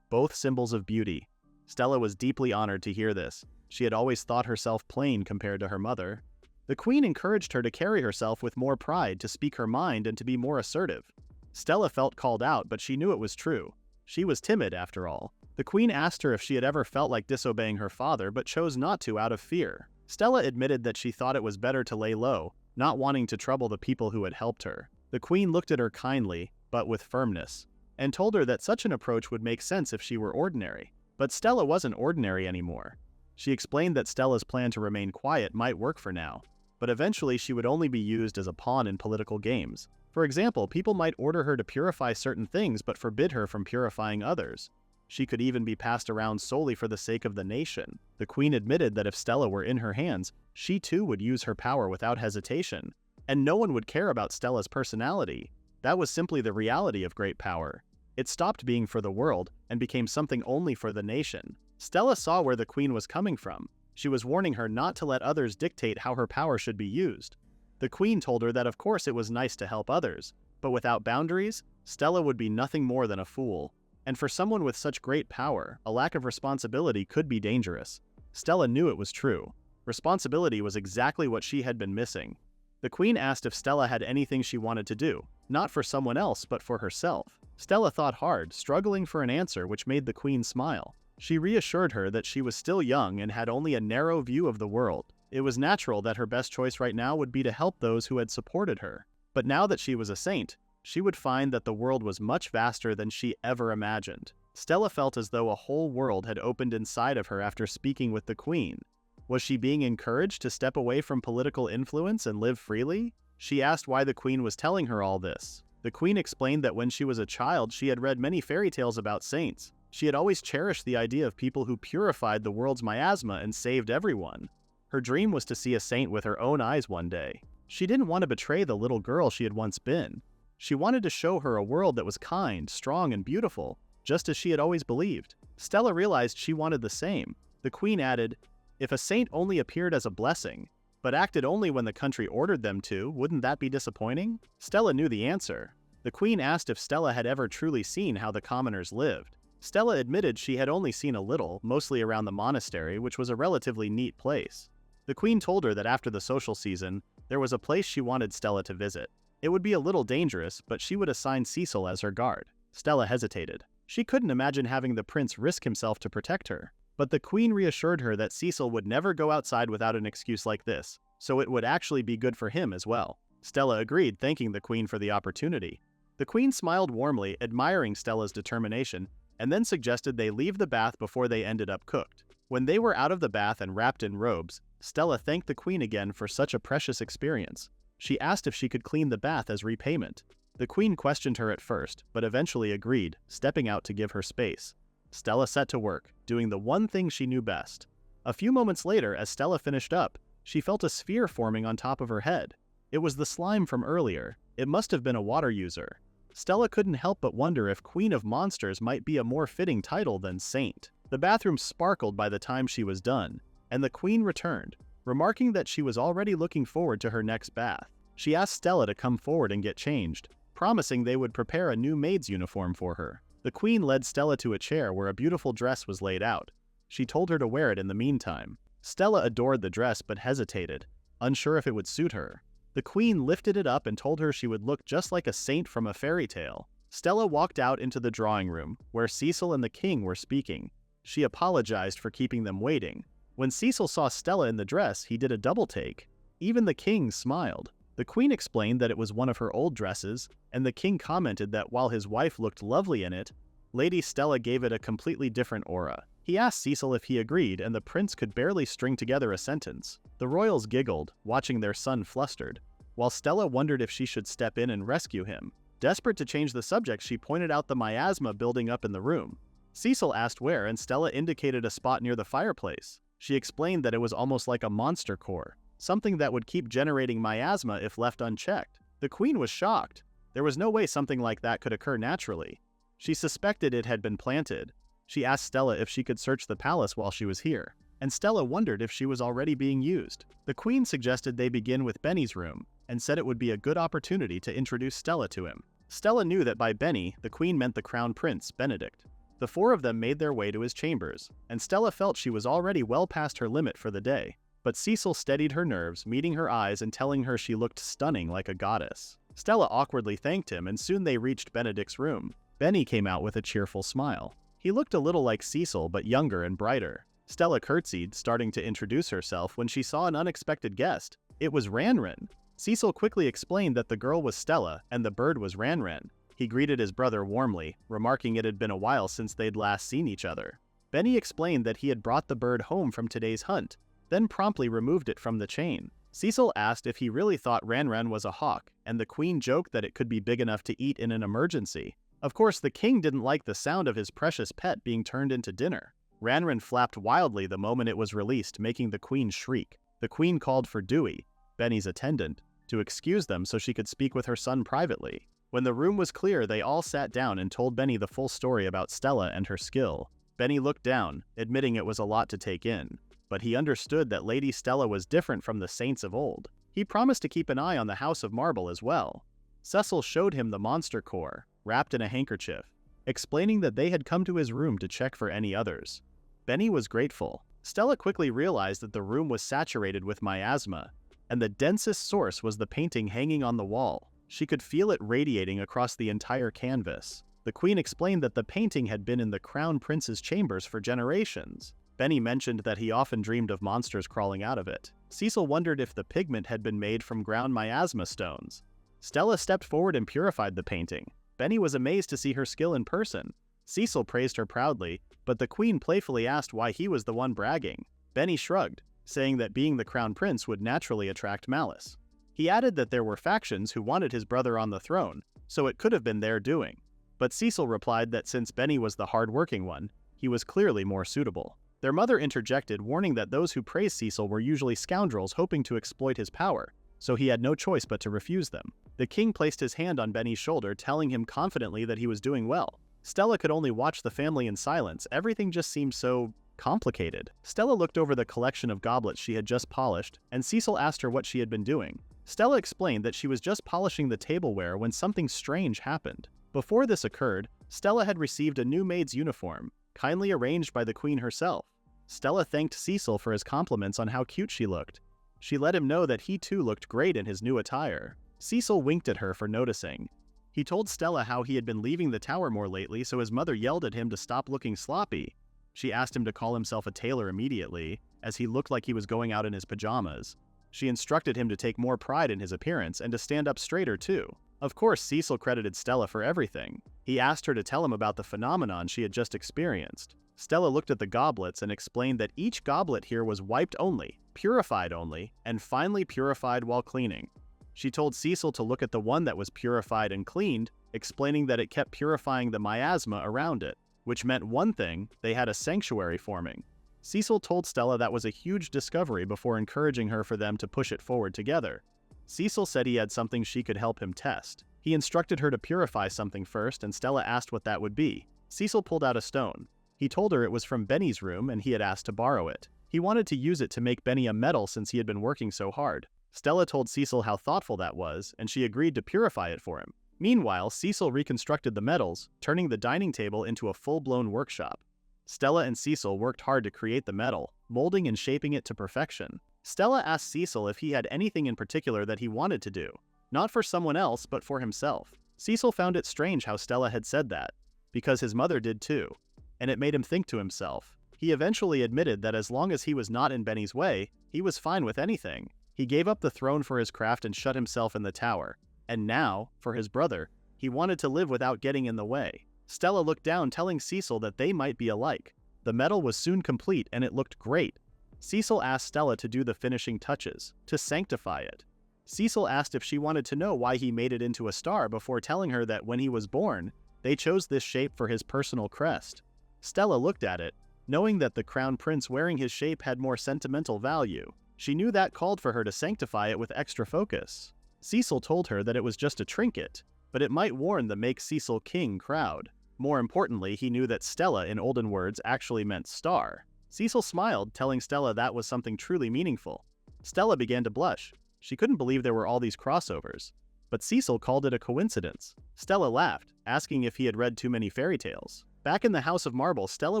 Both symbols of beauty. Stella was deeply honored to hear this. She had always thought herself plain compared to her mother. The queen encouraged her to carry herself with more pride, to speak her mind, and to be more assertive. Stella felt called out, but she knew it was true. She was timid, after all. The queen asked her if she had ever felt like disobeying her father, but chose not to out of fear. Stella admitted that she thought it was better to lay low, not wanting to trouble the people who had helped her. The queen looked at her kindly, but with firmness, and told her that such an approach would make sense if she were ordinary. But Stella wasn't ordinary anymore. She explained that Stella's plan to remain quiet might work for now, but eventually she would only be used as a pawn in political games. For example, people might order her to purify certain things but forbid her from purifying others. She could even be passed around solely for the sake of the nation. The queen admitted that if Stella were in her hands, she too would use her power without hesitation, and no one would care about Stella's personality. That was simply the reality of great power. It stopped being for the world and became something only for the nation. Stella saw where the queen was coming from. She was warning her not to let others dictate how her power should be used. The queen told her that of course it was nice to help others, but without boundaries, Stella would be nothing more than a fool. And for someone with such great power, a lack of responsibility could be dangerous. Stella knew it was true. Responsibility was exactly what she had been missing. The queen asked if Stella had anything she wanted to do, not for someone else but for herself. Stella thought hard, struggling for an answer which made the queen smile. She reassured her that she was still young and had only a narrow view of the world. It was natural that her best choice right now would be to help those who had supported her. But now that she was a saint, she would find that the world was much vaster than she ever imagined. Stella felt as though a whole world had opened inside of her after speaking with the queen. Was she being encouraged to step away from political influence and live freely? She asked why the queen was telling her all this. The queen explained that when she was a child, she had read many fairy tales about saints. She had always cherished the idea of people who purified the world's miasma and saved everyone. Her dream was to see a saint with her own eyes one day. She didn't want to betray the little girl she had once been. She wanted to show her a world that was kind, strong, and beautiful, just as she had always believed. Stella realized she wanted the same. The queen added, "If a saint only appeared as a blessing, but acted only when the country ordered them to, wouldn't that be disappointing?" Stella knew the answer. The queen asked if Stella had ever truly seen how the commoners lived. Stella admitted she had only seen a little, mostly around the monastery, which was a relatively neat place. The queen told her that after the social season, there was a place she wanted Stella to visit. It would be a little dangerous, but she would assign Cecil as her guard. Stella hesitated. She couldn't imagine having the prince risk himself to protect her. But the queen reassured her that Cecil would never go outside without an excuse like this, so it would actually be good for him as well. Stella agreed, thanking the queen for the opportunity. The queen smiled warmly, admiring Stella's determination, and then suggested they leave the bath before they ended up cooked. When they were out of the bath and wrapped in robes, Stella thanked the queen again for such a precious experience. She asked if she could clean the bath as repayment. The queen questioned her at first, but eventually agreed, stepping out to give her space. Stella set to work, doing the one thing she knew best. A few moments later, as Stella finished up, She felt a sphere forming on top of her head. It was the slime from earlier. It must have been a water user. Stella couldn't help but wonder if Queen of Monsters might be a more fitting title than Saint. The bathroom sparkled by the time she was done, and the Queen returned, remarking that she was already looking forward to her next bath. She asked Stella to come forward and get changed, promising they would prepare a new maid's uniform for her. The Queen led Stella to a chair where a beautiful dress was laid out. She told her to wear it in the meantime. Stella adored the dress but hesitated, unsure if it would suit her. The Queen lifted it up and told her she would look just like a saint from a fairy tale. Stella walked out into the drawing room, where Cecil and the King were speaking. She apologized for keeping them waiting. When Cecil saw Stella in the dress, he did a double take. Even the King smiled. The Queen explained that it was one of her old dresses, and the King commented that while his wife looked lovely in it, Lady Stella gave it a completely different aura. He asked Cecil if he agreed, and the prince could barely string together a sentence. The royals giggled, watching their son flustered, while Stella wondered if she should step in and rescue him. Desperate to change the subject, she pointed out the miasma building up in the room. Cecil asked where, and Stella indicated a spot near the fireplace. She explained that it was almost like a monster core, something that would keep generating miasma if left unchecked. The Queen was shocked. There was no way something like that could occur naturally. She suspected it had been planted. She asked Stella if she could search the palace while she was here, and Stella wondered if she was already being used. The Queen suggested they begin with Benny's room, and said it would be a good opportunity to introduce Stella to him. Stella knew that by Benny, the Queen meant the Crown Prince, Benedict. The four of them made their way to his chambers, and Stella felt she was already well past her limit for the day. But Cecil steadied her nerves, meeting her eyes and telling her she looked stunning like a goddess. Stella awkwardly thanked him, and soon they reached Benedict's room. Benny came out with a cheerful smile. He looked a little like Cecil, but younger and brighter. Stella curtsied, starting to introduce herself when she saw an unexpected guest. It was Ranran. Cecil quickly explained that the girl was Stella and the bird was Ranran. He greeted his brother warmly, remarking it had been a while since they'd last seen each other. Benny explained that he had brought the bird home from today's hunt, then promptly removed it from the chain. Cecil asked if he really thought Ranran was a hawk, and the Queen joked that it could be big enough to eat in an emergency. Of course, the King didn't like the sound of his precious pet being turned into dinner. Ranran flapped wildly the moment it was released, making the Queen shriek. The Queen called for Dewey, Benny's attendant, to excuse them so she could speak with her son privately. When the room was clear, they all sat down and told Benny the full story about Stella and her skill. Benny looked down, admitting it was a lot to take in, but he understood that Lady Stella was different from the saints of old. He promised to keep an eye on the House of Marble as well. Cecil showed him the monster core, wrapped in a handkerchief, explaining that they had come to his room to check for any others. Benny was grateful. Stella quickly realized that the room was saturated with miasma, and the densest source was the painting hanging on the wall. She could feel it radiating across the entire canvas. The Queen explained that the painting had been in the Crown Prince's chambers for generations. Benny mentioned that he often dreamed of monsters crawling out of it. Cecil wondered if the pigment had been made from ground miasma stones. Stella stepped forward and purified the painting. Benny was amazed to see her skill in person. Cecil praised her proudly, but the Queen playfully asked why he was the one bragging. Benny shrugged, saying that being the Crown Prince would naturally attract malice. He added that there were factions who wanted his brother on the throne, so it could have been their doing. But Cecil replied that since Benny was the hard-working one, he was clearly more suitable. Their mother interjected, warning that those who praised Cecil were usually scoundrels hoping to exploit his power, so he had no choice but to refuse them. The King placed his hand on Benny's shoulder, telling him confidently that he was doing well. Stella could only watch the family in silence. Everything just seemed so complicated. Stella looked over the collection of goblets she had just polished, and Cecil asked her what she had been doing. Stella explained that she was just polishing the tableware when something strange happened. Before this occurred, Stella had received a new maid's uniform, kindly arranged by the Queen herself. Stella thanked Cecil for his compliments on how cute she looked. She let him know that he too looked great in his new attire. Cecil winked at her for noticing. He told Stella how he had been leaving the tower more lately, so his mother yelled at him to stop looking sloppy. She asked him to call himself a tailor immediately, as he looked like he was going out in his pajamas. She instructed him to take more pride in his appearance and to stand up straighter too. Of course, Cecil credited Stella for everything. He asked her to tell him about the phenomenon she had just experienced. Stella looked at the goblets and explained that each goblet here was wiped only, purified only, and finally purified while cleaning. She told Cecil to look at the one that was purified and cleaned, explaining that it kept purifying the miasma around it, which meant one thing: they had a sanctuary forming. Cecil told Stella that was a huge discovery before encouraging her for them to push it forward together. Cecil said he had something she could help him test. He instructed her to purify something first, and Stella asked what that would be. Cecil pulled out a stone. He told her it was from Benny's room and he had asked to borrow it. He wanted to use it to make Benny a medal since he had been working so hard. Stella told Cecil how thoughtful that was, and she agreed to purify it for him. Meanwhile, Cecil reconstructed the medals, turning the dining table into a full-blown workshop. Stella and Cecil worked hard to create the medal, molding and shaping it to perfection. Stella asked Cecil if he had anything in particular that he wanted to do. Not for someone else, but for himself. Cecil found it strange how Stella had said that, because his mother did too, and it made him think to himself. He eventually admitted that as long as he was not in Benny's way, he was fine with anything. He gave up the throne for his craft and shut himself in the tower. And now, for his brother, he wanted to live without getting in the way. Stella looked down, telling Cecil that they might be alike. The medal was soon complete and it looked great. Cecil asked Stella to do the finishing touches, to sanctify it. Cecil asked if she wanted to know why he made it into a star before telling her that when he was born, they chose this shape for his personal crest. Stella looked at it, knowing that the crown prince wearing his shape had more sentimental value. She knew that called for her to sanctify it with extra focus. Cecil told her that it was just a trinket, but it might warn the Make Cecil King crowd. More importantly, he knew that Stella in olden words actually meant star. Cecil smiled, telling Stella that was something truly meaningful. Stella began to blush. She couldn't believe there were all these crossovers. But Cecil called it a coincidence. Stella laughed, asking if he had read too many fairy tales. Back in the House of Marble, Stella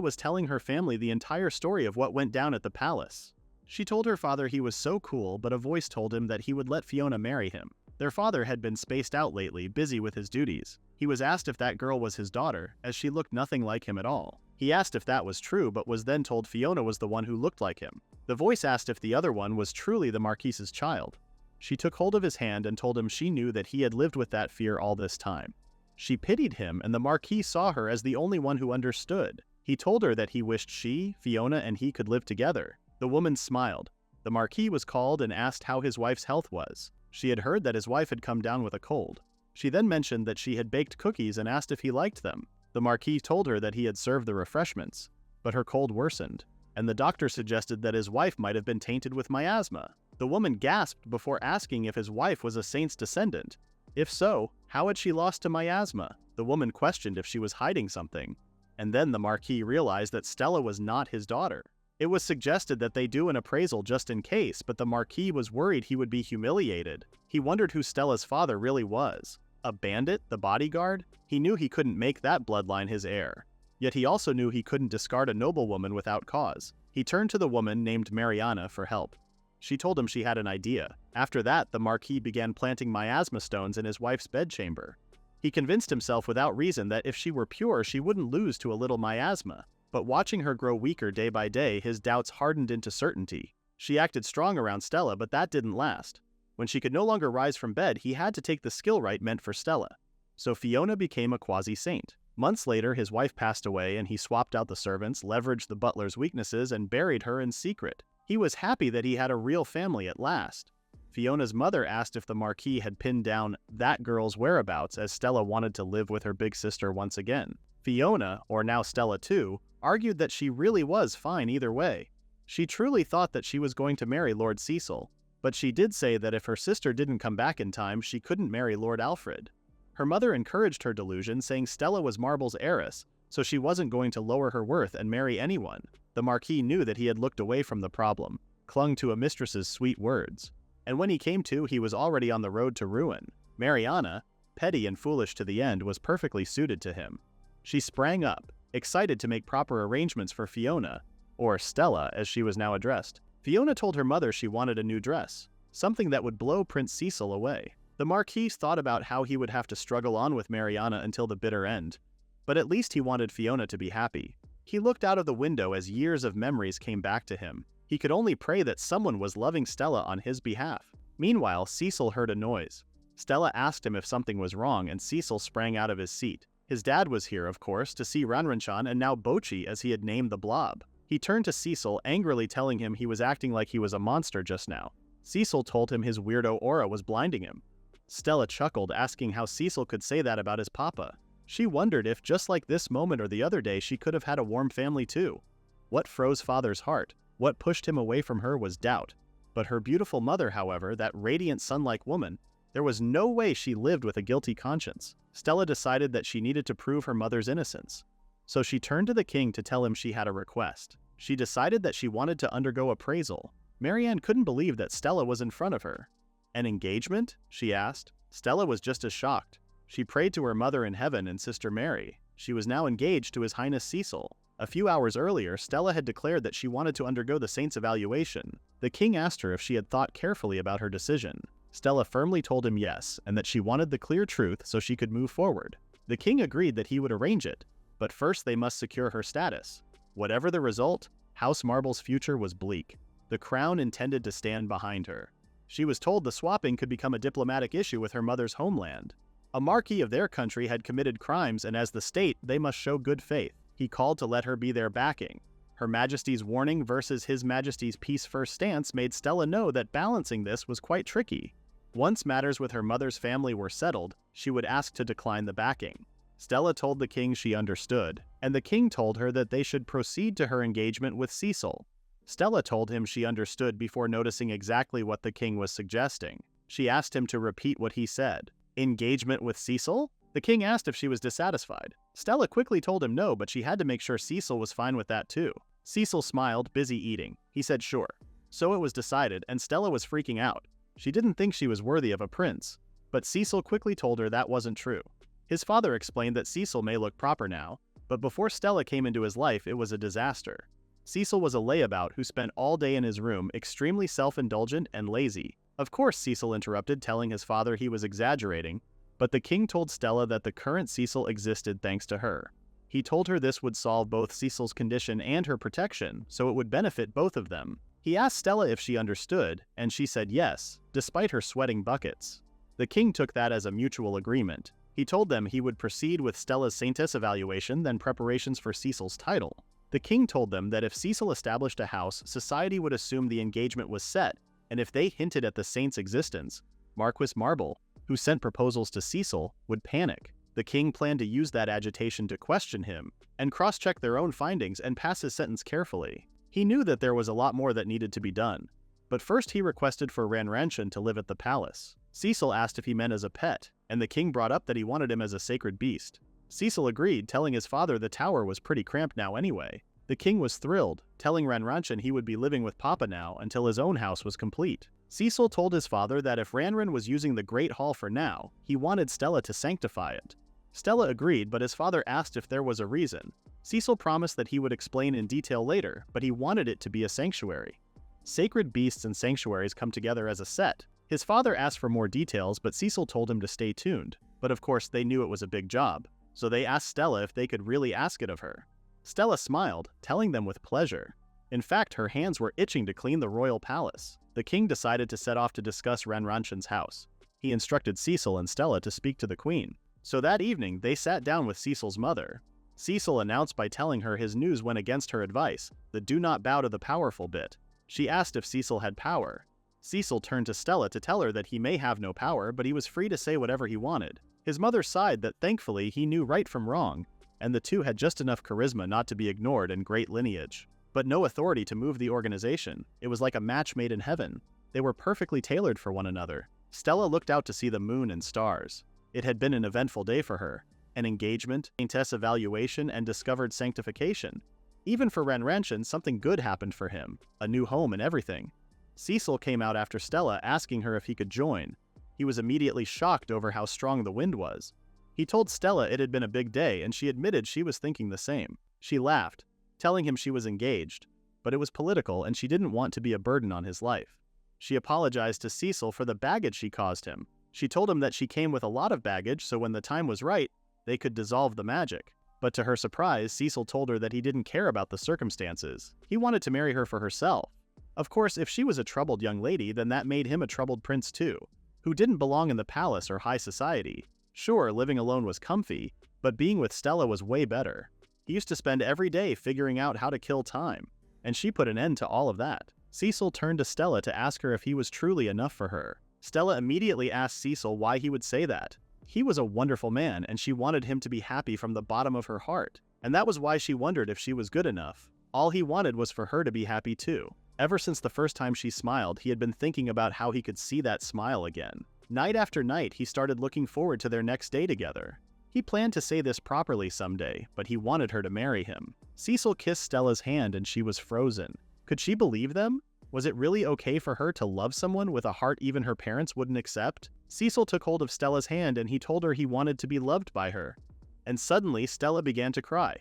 was telling her family the entire story of what went down at the palace. She told her father he was so cool, but a voice told him that he would let Fiona marry him. Their father had been spaced out lately, busy with his duties. He was asked if that girl was his daughter, as she looked nothing like him at all. He asked if that was true, but was then told Fiona was the one who looked like him. The voice asked if the other one was truly the Marquise's child. She took hold of his hand and told him she knew that he had lived with that fear all this time. She pitied him, and the Marquis saw her as the only one who understood. He told her that he wished she, Fiona, and he could live together. The woman smiled. The Marquis was called and asked how his wife's health was. She had heard that his wife had come down with a cold. She then mentioned that she had baked cookies and asked if he liked them. The Marquis told her that he had served the refreshments, but her cold worsened, and the doctor suggested that his wife might have been tainted with miasma. The woman gasped before asking if his wife was a saint's descendant. If so, how had she lost to miasma? The woman questioned if she was hiding something, and then the Marquis realized that Stella was not his daughter. It was suggested that they do an appraisal just in case, but the Marquis was worried he would be humiliated. He wondered who Stella's father really was. A bandit? The bodyguard? He knew he couldn't make that bloodline his heir. Yet he also knew he couldn't discard a noblewoman without cause. He turned to the woman named Mariana for help. She told him she had an idea. After that, the Marquis began planting miasma stones in his wife's bedchamber. He convinced himself without reason that if she were pure, she wouldn't lose to a little miasma. But watching her grow weaker day by day, his doubts hardened into certainty. She acted strong around Stella, but that didn't last. When she could no longer rise from bed, he had to take the skill rite meant for Stella. So Fiona became a quasi-saint. Months later, his wife passed away and he swapped out the servants, leveraged the butler's weaknesses, and buried her in secret. He was happy that he had a real family at last. Fiona's mother asked if the Marquis had pinned down that girl's whereabouts, as Stella wanted to live with her big sister once again. Fiona, or now Stella too, argued that she really was fine either way. She truly thought that she was going to marry Lord Cecil, but she did say that if her sister didn't come back in time, she couldn't marry Lord Alfred. Her mother encouraged her delusion, saying Stella was Marble's heiress, so she wasn't going to lower her worth and marry anyone. The Marquis knew that he had looked away from the problem, clung to a mistress's sweet words, and when he came to, he was already on the road to ruin. Mariana, petty and foolish to the end, was perfectly suited to him. She sprang up, excited to make proper arrangements for Fiona, or Stella as she was now addressed. Fiona told her mother she wanted a new dress, something that would blow Prince Cecil away. The Marquis thought about how he would have to struggle on with Mariana until the bitter end, but at least he wanted Fiona to be happy. He looked out of the window as years of memories came back to him. He could only pray that someone was loving Stella on his behalf. Meanwhile, Cecil heard a noise. Stella asked him if something was wrong, and Cecil sprang out of his seat. His dad was here, of course, to see Ranranchan and now Bochi, as he had named the blob. He turned to Cecil, angrily telling him he was acting like he was a monster just now. Cecil told him his weirdo aura was blinding him. Stella chuckled, asking how Cecil could say that about his papa. She wondered if, just like this moment or the other day, she could have had a warm family too. What froze father's heart? What pushed him away from her was doubt. But her beautiful mother, however, that radiant sun-like woman, there was no way she lived with a guilty conscience. Stella decided that she needed to prove her mother's innocence. So she turned to the king to tell him she had a request. She decided that she wanted to undergo appraisal. Marianne couldn't believe that Stella was in front of her. An engagement? She asked. Stella was just as shocked. She prayed to her mother in heaven and Sister Mary. She was now engaged to His Highness Cecil. A few hours earlier, Stella had declared that she wanted to undergo the saint's evaluation. The king asked her if she had thought carefully about her decision. Stella firmly told him yes, and that she wanted the clear truth so she could move forward. The king agreed that he would arrange it, but first they must secure her status. Whatever the result, House Marble's future was bleak. The crown intended to stand behind her. She was told the swapping could become a diplomatic issue with her mother's homeland. A marquis of their country had committed crimes, and as the state, they must show good faith. He called to let her be their backing. Her Majesty's warning versus His Majesty's peace-first stance made Stella know that balancing this was quite tricky. Once matters with her mother's family were settled, she would ask to decline the backing. Stella told the king she understood, and the king told her that they should proceed to her engagement with Cecil. Stella told him she understood before noticing exactly what the king was suggesting. She asked him to repeat what he said. Engagement with Cecil? The king asked if she was dissatisfied. Stella quickly told him no, but she had to make sure Cecil was fine with that too. Cecil smiled, busy eating. He said sure. So it was decided, and Stella was freaking out. She didn't think she was worthy of a prince. But Cecil quickly told her that wasn't true. His father explained that Cecil may look proper now, but before Stella came into his life, it was a disaster. Cecil was a layabout who spent all day in his room, extremely self-indulgent and lazy. Of course, Cecil interrupted, telling his father he was exaggerating, but the king told Stella that the current Cecil existed thanks to her. He told her this would solve both Cecil's condition and her protection, so it would benefit both of them. He asked Stella if she understood, and she said yes, despite her sweating buckets. The king took that as a mutual agreement. He told them he would proceed with Stella's saintess evaluation, then preparations for Cecil's title. The king told them that if Cecil established a house, society would assume the engagement was set, and if they hinted at the saint's existence, Marquis Marble, who sent proposals to Cecil, would panic. The king planned to use that agitation to question him, and cross-check their own findings and pass his sentence carefully. He knew that there was a lot more that needed to be done. But first he requested for Reincarnated to live at the palace. Cecil asked if he meant as a pet, and the king brought up that he wanted him as a sacred beast. Cecil agreed, telling his father the tower was pretty cramped now anyway. The king was thrilled, telling Reincarnated he would be living with Papa now until his own house was complete. Cecil told his father that if Reincarnated was using the Great Hall for now, he wanted Stella to sanctify it. Stella agreed, but his father asked if there was a reason. Cecil promised that he would explain in detail later, but he wanted it to be a sanctuary. Sacred beasts and sanctuaries come together as a set. His father asked for more details, but Cecil told him to stay tuned. But of course they knew it was a big job, so they asked Stella if they could really ask it of her. Stella smiled, telling them with pleasure. In fact, her hands were itching to clean the royal palace. The king decided to set off to discuss Reincarnated's house. He instructed Cecil and Stella to speak to the queen. So that evening, they sat down with Cecil's mother. Cecil announced by telling her his news went against her advice, the do not bow to the powerful bit. She asked if Cecil had power. Cecil turned to Stella to tell her that he may have no power, but he was free to say whatever he wanted. His mother sighed that thankfully he knew right from wrong, and the two had just enough charisma not to be ignored in great lineage. But no authority to move the organization. It was like a match made in heaven. They were perfectly tailored for one another. Stella looked out to see the moon and stars. It had been an eventful day for her. An engagement, saintess evaluation, and discovered sanctification. Even for Reincarnated, something good happened for him. A new home and everything. Cecil came out after Stella, asking her if he could join. He was immediately shocked over how strong the wind was. He told Stella it had been a big day, and she admitted she was thinking the same. She laughed, telling him she was engaged, but it was political and she didn't want to be a burden on his life. She apologized to Cecil for the baggage she caused him. She told him that she came with a lot of baggage, so when the time was right, they could dissolve the magic. But to her surprise, Cecil told her that he didn't care about the circumstances. He wanted to marry her for herself. Of course, if she was a troubled young lady, then that made him a troubled prince too, who didn't belong in the palace or high society. Sure, living alone was comfy, but being with Stella was way better. He used to spend every day figuring out how to kill time, and she put an end to all of that. Cecil turned to Stella to ask her if he was truly enough for her. Stella immediately asked Cecil why he would say that. He was a wonderful man, and she wanted him to be happy from the bottom of her heart, and that was why she wondered if she was good enough. All he wanted was for her to be happy too. Ever since the first time she smiled, he had been thinking about how he could see that smile again. Night after night, he started looking forward to their next day together. He planned to say this properly someday, but he wanted her to marry him. Cecil kissed Stella's hand and she was frozen. Could she believe them? Was it really okay for her to love someone with a heart even her parents wouldn't accept? Cecil took hold of Stella's hand and he told her he wanted to be loved by her. And suddenly, Stella began to cry.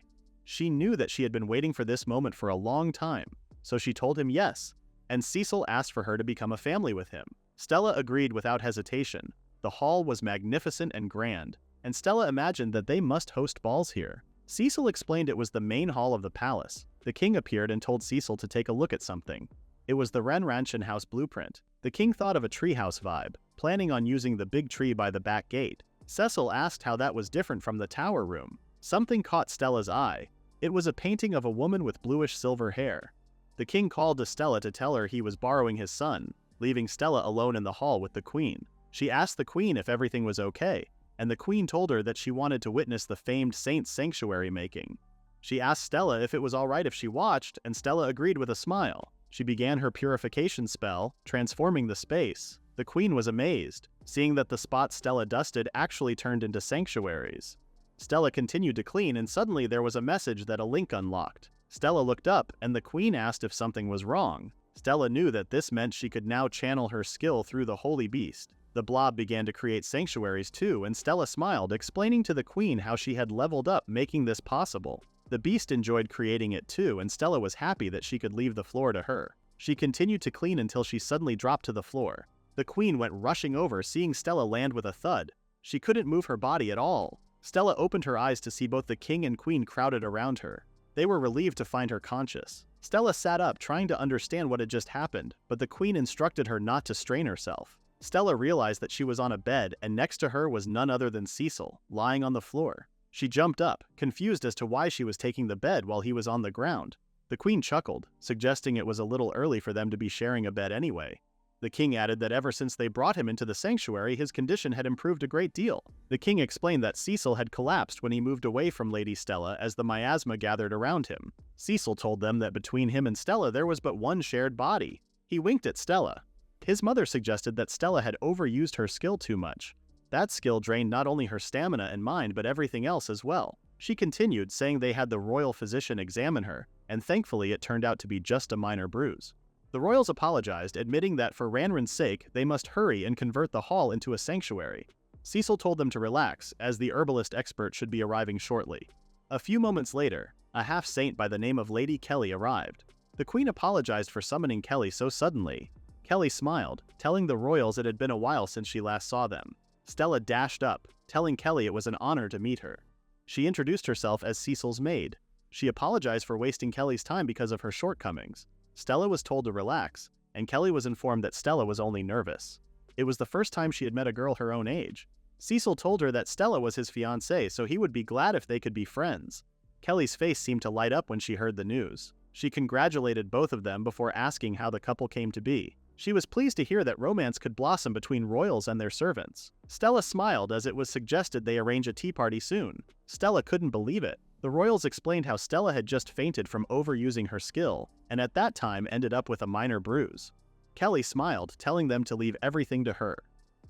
She knew that she had been waiting for this moment for a long time, so she told him yes, and Cecil asked for her to become a family with him. Stella agreed without hesitation. The hall was magnificent and grand, and Stella imagined that they must host balls here. Cecil explained it was the main hall of the palace. The king appeared and told Cecil to take a look at something. It was the Reincarnated house blueprint. The king thought of a treehouse vibe, planning on using the big tree by the back gate. Cecil asked how that was different from the tower room. Something caught Stella's eye. It was a painting of a woman with bluish-silver hair. The king called to Stella to tell her he was borrowing his son, leaving Stella alone in the hall with the queen. She asked the queen if everything was okay, and the queen told her that she wanted to witness the famed saint's sanctuary making. She asked Stella if it was alright if she watched, and Stella agreed with a smile. She began her purification spell, transforming the space. The queen was amazed, seeing that the spots Stella dusted actually turned into sanctuaries. Stella continued to clean and suddenly there was a message that a link unlocked. Stella looked up and the queen asked if something was wrong. Stella knew that this meant she could now channel her skill through the holy beast. The blob began to create sanctuaries too, and Stella smiled, explaining to the queen how she had leveled up making this possible. The beast enjoyed creating it too, and Stella was happy that she could leave the floor to her. She continued to clean until she suddenly dropped to the floor. The queen went rushing over, seeing Stella land with a thud. She couldn't move her body at all. Stella opened her eyes to see both the king and queen crowded around her. They were relieved to find her conscious. Stella sat up, trying to understand what had just happened, but the queen instructed her not to strain herself. Stella realized that she was on a bed, and next to her was none other than Cecil, lying on the floor. She jumped up, confused as to why she was taking the bed while he was on the ground. The queen chuckled, suggesting it was a little early for them to be sharing a bed anyway. The king added that ever since they brought him into the sanctuary, his condition had improved a great deal. The king explained that Cecil had collapsed when he moved away from Lady Stella as the miasma gathered around him. Cecil told them that between him and Stella there was but one shared body. He winked at Stella. His mother suggested that Stella had overused her skill too much. That skill drained not only her stamina and mind but everything else as well. She continued, saying they had the royal physician examine her, and thankfully it turned out to be just a minor bruise. The royals apologized, admitting that for Ranran's sake, they must hurry and convert the hall into a sanctuary. Cecil told them to relax, as the herbalist expert should be arriving shortly. A few moments later, a half-saint by the name of Lady Kelly arrived. The queen apologized for summoning Kelly so suddenly. Kelly smiled, telling the royals it had been a while since she last saw them. Stella dashed up, telling Kelly it was an honor to meet her. She introduced herself as Cecil's maid. She apologized for wasting Kelly's time because of her shortcomings. Stella was told to relax, and Kelly was informed that Stella was only nervous. It was the first time she had met a girl her own age. Cecil told her that Stella was his fiancé, so he would be glad if they could be friends. Kelly's face seemed to light up when she heard the news. She congratulated both of them before asking how the couple came to be. She was pleased to hear that romance could blossom between royals and their servants. Stella smiled as it was suggested they arrange a tea party soon. Stella couldn't believe it. The royals explained how Stella had just fainted from overusing her skill, and at that time ended up with a minor bruise. Kelly smiled, telling them to leave everything to her.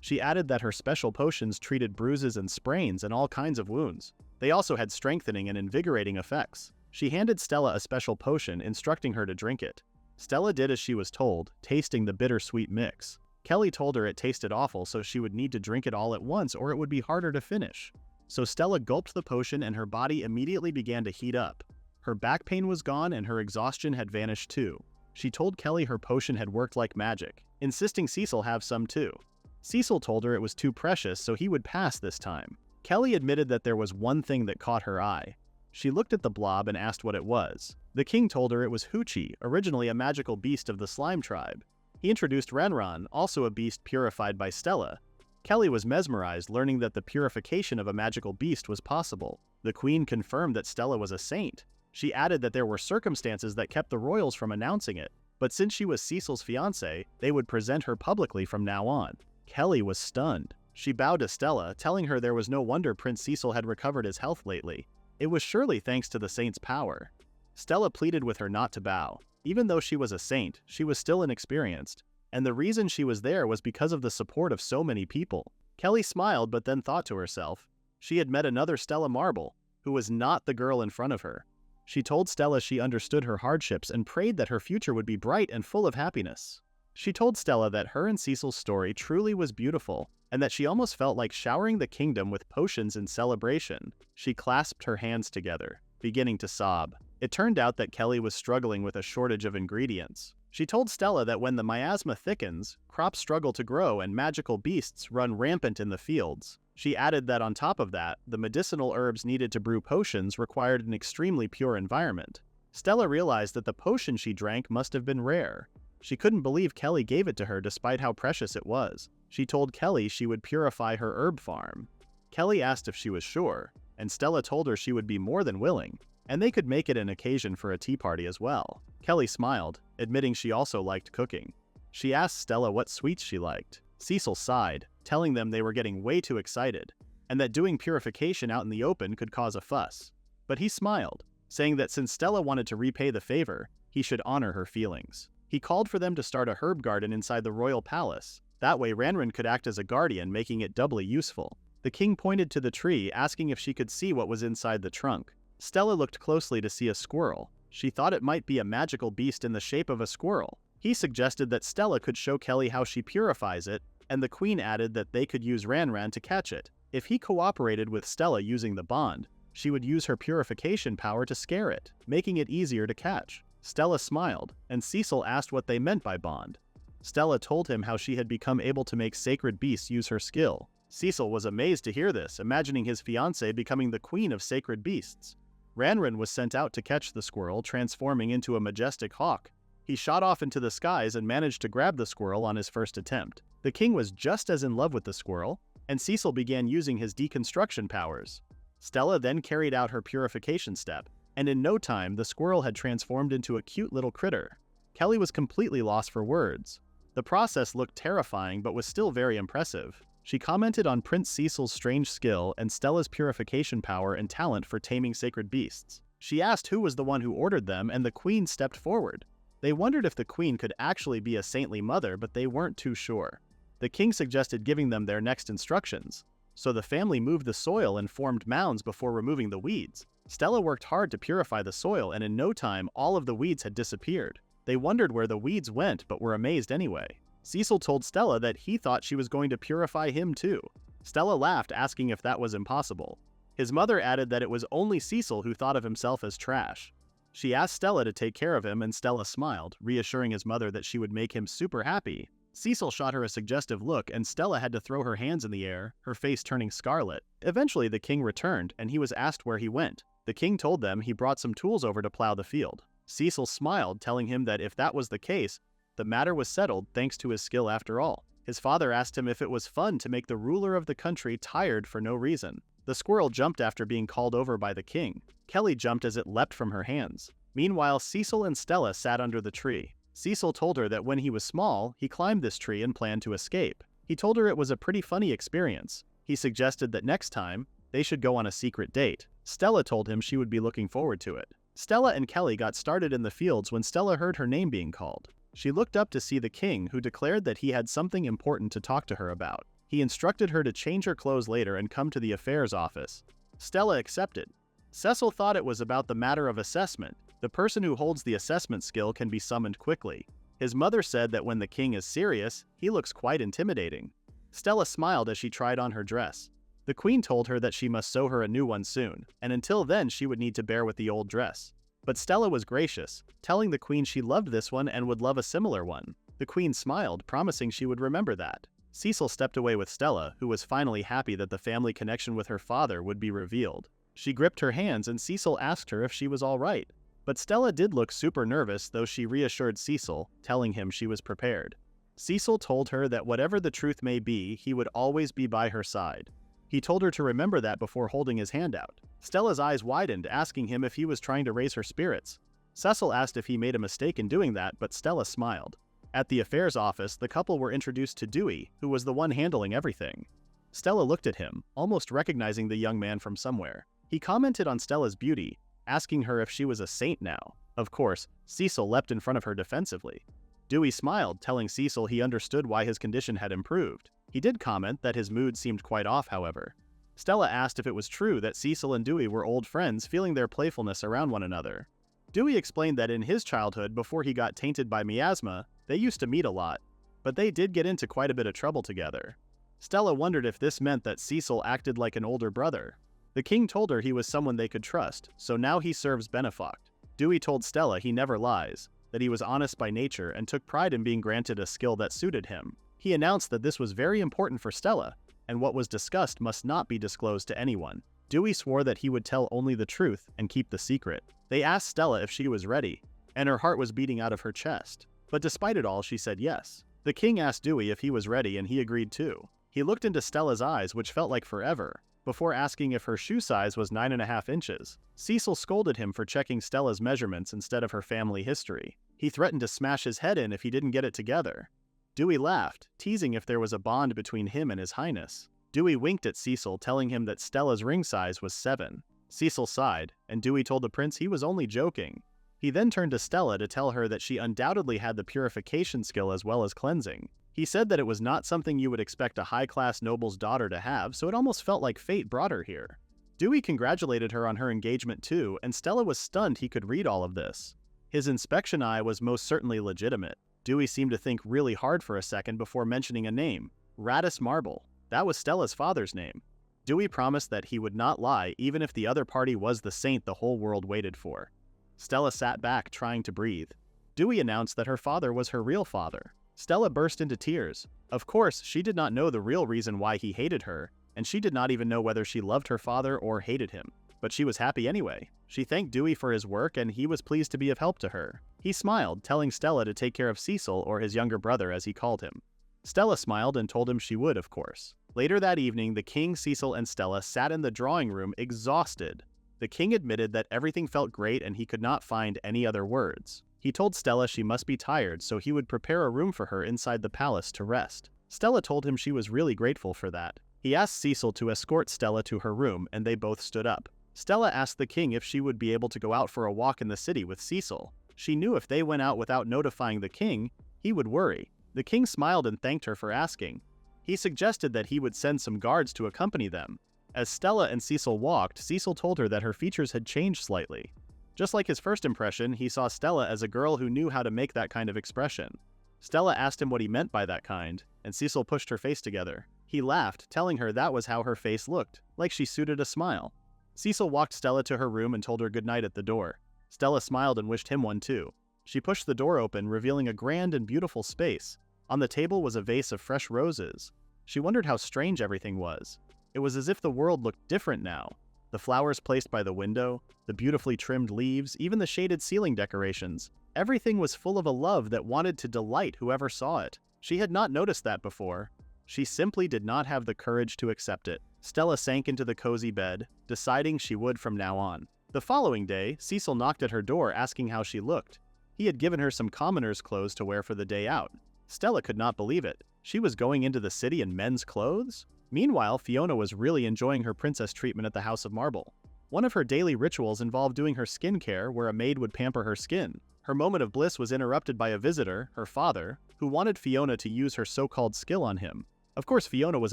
She added that her special potions treated bruises and sprains and all kinds of wounds. They also had strengthening and invigorating effects. She handed Stella a special potion, instructing her to drink it. Stella did as she was told, tasting the bittersweet mix. Kelly told her it tasted awful, so she would need to drink it all at once or it would be harder to finish. So Stella gulped the potion and her body immediately began to heat up. Her back pain was gone and her exhaustion had vanished too. She told Kelly her potion had worked like magic, insisting Cecil have some too. Cecil told her it was too precious, so he would pass this time. Kelly admitted that there was one thing that caught her eye. She looked at the blob and asked what it was. The king told her it was Hoochie, originally a magical beast of the slime tribe. He introduced Reincarnated, also a beast purified by Stella. Kelly was mesmerized, learning that the purification of a magical beast was possible. The queen confirmed that Stella was a saint. She added that there were circumstances that kept the royals from announcing it, but since she was Cecil's fiancé, they would present her publicly from now on. Kelly was stunned. She bowed to Stella, telling her there was no wonder Prince Cecil had recovered his health lately. It was surely thanks to the saint's power. Stella pleaded with her not to bow. Even though she was a saint, she was still inexperienced, and the reason she was there was because of the support of so many people. Kelly smiled but then thought to herself. She had met another Stella Marble, who was not the girl in front of her. She told Stella she understood her hardships and prayed that her future would be bright and full of happiness. She told Stella that her and Cecil's story truly was beautiful, and that she almost felt like showering the kingdom with potions in celebration. She clasped her hands together, beginning to sob. It turned out that Kelly was struggling with a shortage of ingredients. She told Stella that when the miasma thickens, crops struggle to grow and magical beasts run rampant in the fields. She added that on top of that, the medicinal herbs needed to brew potions required an extremely pure environment. Stella realized that the potion she drank must have been rare. She couldn't believe Kelly gave it to her despite how precious it was. She told Kelly she would purify her herb farm. Kelly asked if she was sure, and Stella told her she would be more than willing, and they could make it an occasion for a tea party as well. Kelly smiled, admitting she also liked cooking. She asked Stella what sweets she liked. Cecil sighed, telling them they were getting way too excited, and that doing purification out in the open could cause a fuss. But he smiled, saying that since Stella wanted to repay the favor, he should honor her feelings. He called for them to start a herb garden inside the royal palace. That way Ranran could act as a guardian, making it doubly useful. The king pointed to the tree, asking if she could see what was inside the trunk. Stella looked closely to see a squirrel. She thought it might be a magical beast in the shape of a squirrel. He suggested that Stella could show Kelly how she purifies it, and the queen added that they could use Ranran to catch it. If he cooperated with Stella using the bond, she would use her purification power to scare it, making it easier to catch. Stella smiled, and Cecil asked what they meant by bond. Stella told him how she had become able to make sacred beasts use her skill. Cecil was amazed to hear this, imagining his fiancée becoming the queen of sacred beasts. Ranran was sent out to catch the squirrel, transforming into a majestic hawk. He shot off into the skies and managed to grab the squirrel on his first attempt. The king was just as in love with the squirrel, and Cecil began using his deconstruction powers. Stella then carried out her purification step, and in no time the squirrel had transformed into a cute little critter. Kelly was completely lost for words. The process looked terrifying but was still very impressive. She commented on Prince Cecil's strange skill and Stella's purification power and talent for taming sacred beasts. She asked who was the one who ordered them, and the queen stepped forward. They wondered if the queen could actually be a saintly mother, but they weren't too sure. The king suggested giving them their next instructions, so the family moved the soil and formed mounds before removing the weeds. Stella worked hard to purify the soil, and in no time all of the weeds had disappeared. They wondered where the weeds went, but were amazed anyway. Cecil told Stella that he thought she was going to purify him too. Stella laughed, asking if that was impossible. His mother added that it was only Cecil who thought of himself as trash. She asked Stella to take care of him, and Stella smiled, reassuring his mother that she would make him super happy. Cecil shot her a suggestive look, and Stella had to throw her hands in the air, her face turning scarlet. Eventually the king returned, and he was asked where he went. The king told them he brought some tools over to plow the field. Cecil smiled, telling him that if that was the case, the matter was settled thanks to his skill after all. His father asked him if it was fun to make the ruler of the country tired for no reason. The squirrel jumped after being called over by the king. Kelly jumped as it leapt from her hands. Meanwhile, Cecil and Stella sat under the tree. Cecil told her that when he was small, he climbed this tree and planned to escape. He told her it was a pretty funny experience. He suggested that next time, they should go on a secret date. Stella told him she would be looking forward to it. Stella and Kelly got started in the fields when Stella heard her name being called. She looked up to see the king, who declared that he had something important to talk to her about. He instructed her to change her clothes later and come to the affairs office. Stella accepted. Cecil thought it was about the matter of assessment. The person who holds the assessment skill can be summoned quickly. His mother said that when the king is serious, he looks quite intimidating. Stella smiled as she tried on her dress. The queen told her that she must sew her a new one soon, and until then she would need to bear with the old dress. But Stella was gracious, telling the queen she loved this one and would love a similar one. The queen smiled, promising she would remember that. Cecil stepped away with Stella, who was finally happy that the family connection with her father would be revealed. She gripped her hands, and Cecil asked her if she was all right. But Stella did look super nervous, though she reassured Cecil, telling him she was prepared. Cecil told her that whatever the truth may be, he would always be by her side. He told her to remember that before holding his hand out. Stella's eyes widened, asking him if he was trying to raise her spirits. Cecil asked if he made a mistake in doing that, but Stella smiled. At the affairs office, the couple were introduced to Dewey, who was the one handling everything. Stella looked at him, almost recognizing the young man from somewhere. He commented on Stella's beauty, asking her if she was a saint now. Of course, Cecil leapt in front of her defensively. Dewey smiled, telling Cecil he understood why his condition had improved. He did comment that his mood seemed quite off, however. Stella asked if it was true that Cecil and Dewey were old friends, feeling their playfulness around one another. Dewey explained that in his childhood, before he got tainted by miasma, they used to meet a lot, but they did get into quite a bit of trouble together. Stella wondered if this meant that Cecil acted like an older brother. The king told her he was someone they could trust, so now he serves benefact. Dewey told Stella he never lies, that he was honest by nature and took pride in being granted a skill that suited him. He announced that this was very important for Stella, and what was discussed must not be disclosed to anyone. Dewey swore that he would tell only the truth and keep the secret. They asked Stella if she was ready, and her heart was beating out of her chest. But despite it all, she said yes. The king asked Dewey if he was ready, and he agreed too. He looked into Stella's eyes, which felt like forever, before asking if her shoe size was 9.5 inches. Cecil scolded him for checking Stella's measurements instead of her family history. He threatened to smash his head in if he didn't get it together. Dewey laughed, teasing if there was a bond between him and his highness. Dewey winked at Cecil, telling him that Stella's ring size was 7. Cecil sighed, and Dewey told the prince he was only joking. He then turned to Stella to tell her that she undoubtedly had the purification skill as well as cleansing. He said that it was not something you would expect a high-class noble's daughter to have, so it almost felt like fate brought her here. Dewey congratulated her on her engagement too, and Stella was stunned he could read all of this. His inspection eye was most certainly legitimate. Dewey seemed to think really hard for a second before mentioning a name, Radis Marble. That was Stella's father's name. Dewey promised that he would not lie even if the other party was the saint the whole world waited for. Stella sat back, trying to breathe. Dewey announced that her father was her real father. Stella burst into tears. Of course, she did not know the real reason why he hated her, and she did not even know whether she loved her father or hated him. But she was happy anyway. She thanked Dewey for his work, and he was pleased to be of help to her. He smiled, telling Stella to take care of Cecil, or his younger brother as he called him. Stella smiled and told him she would, of course. Later that evening, the king, Cecil, and Stella sat in the drawing room exhausted. The king admitted that everything felt great and he could not find any other words. He told Stella she must be tired, so he would prepare a room for her inside the palace to rest. Stella told him she was really grateful for that. He asked Cecil to escort Stella to her room, and they both stood up. Stella asked the king if she would be able to go out for a walk in the city with Cecil. She knew if they went out without notifying the king, he would worry. The king smiled and thanked her for asking. He suggested that he would send some guards to accompany them. As Stella and Cecil walked, Cecil told her that her features had changed slightly. Just like his first impression, he saw Stella as a girl who knew how to make that kind of expression. Stella asked him what he meant by that kind, and Cecil pushed her face together. He laughed, telling her that was how her face looked, like she suited a smile. Cecil walked Stella to her room and told her goodnight at the door. Stella smiled and wished him one too. She pushed the door open, revealing a grand and beautiful space. On the table was a vase of fresh roses. She wondered how strange everything was. It was as if the world looked different now. The flowers placed by the window, the beautifully trimmed leaves, even the shaded ceiling decorations. Everything was full of a love that wanted to delight whoever saw it. She had not noticed that before. She simply did not have the courage to accept it. Stella sank into the cozy bed, deciding she would from now on. The following day, Cecil knocked at her door asking how she looked. He had given her some commoner's clothes to wear for the day out. Stella could not believe it. She was going into the city in men's clothes? Meanwhile, Fiona was really enjoying her princess treatment at the House of Marble. One of her daily rituals involved doing her skincare, where a maid would pamper her skin. Her moment of bliss was interrupted by a visitor, her father, who wanted Fiona to use her so-called skill on him. Of course, Fiona was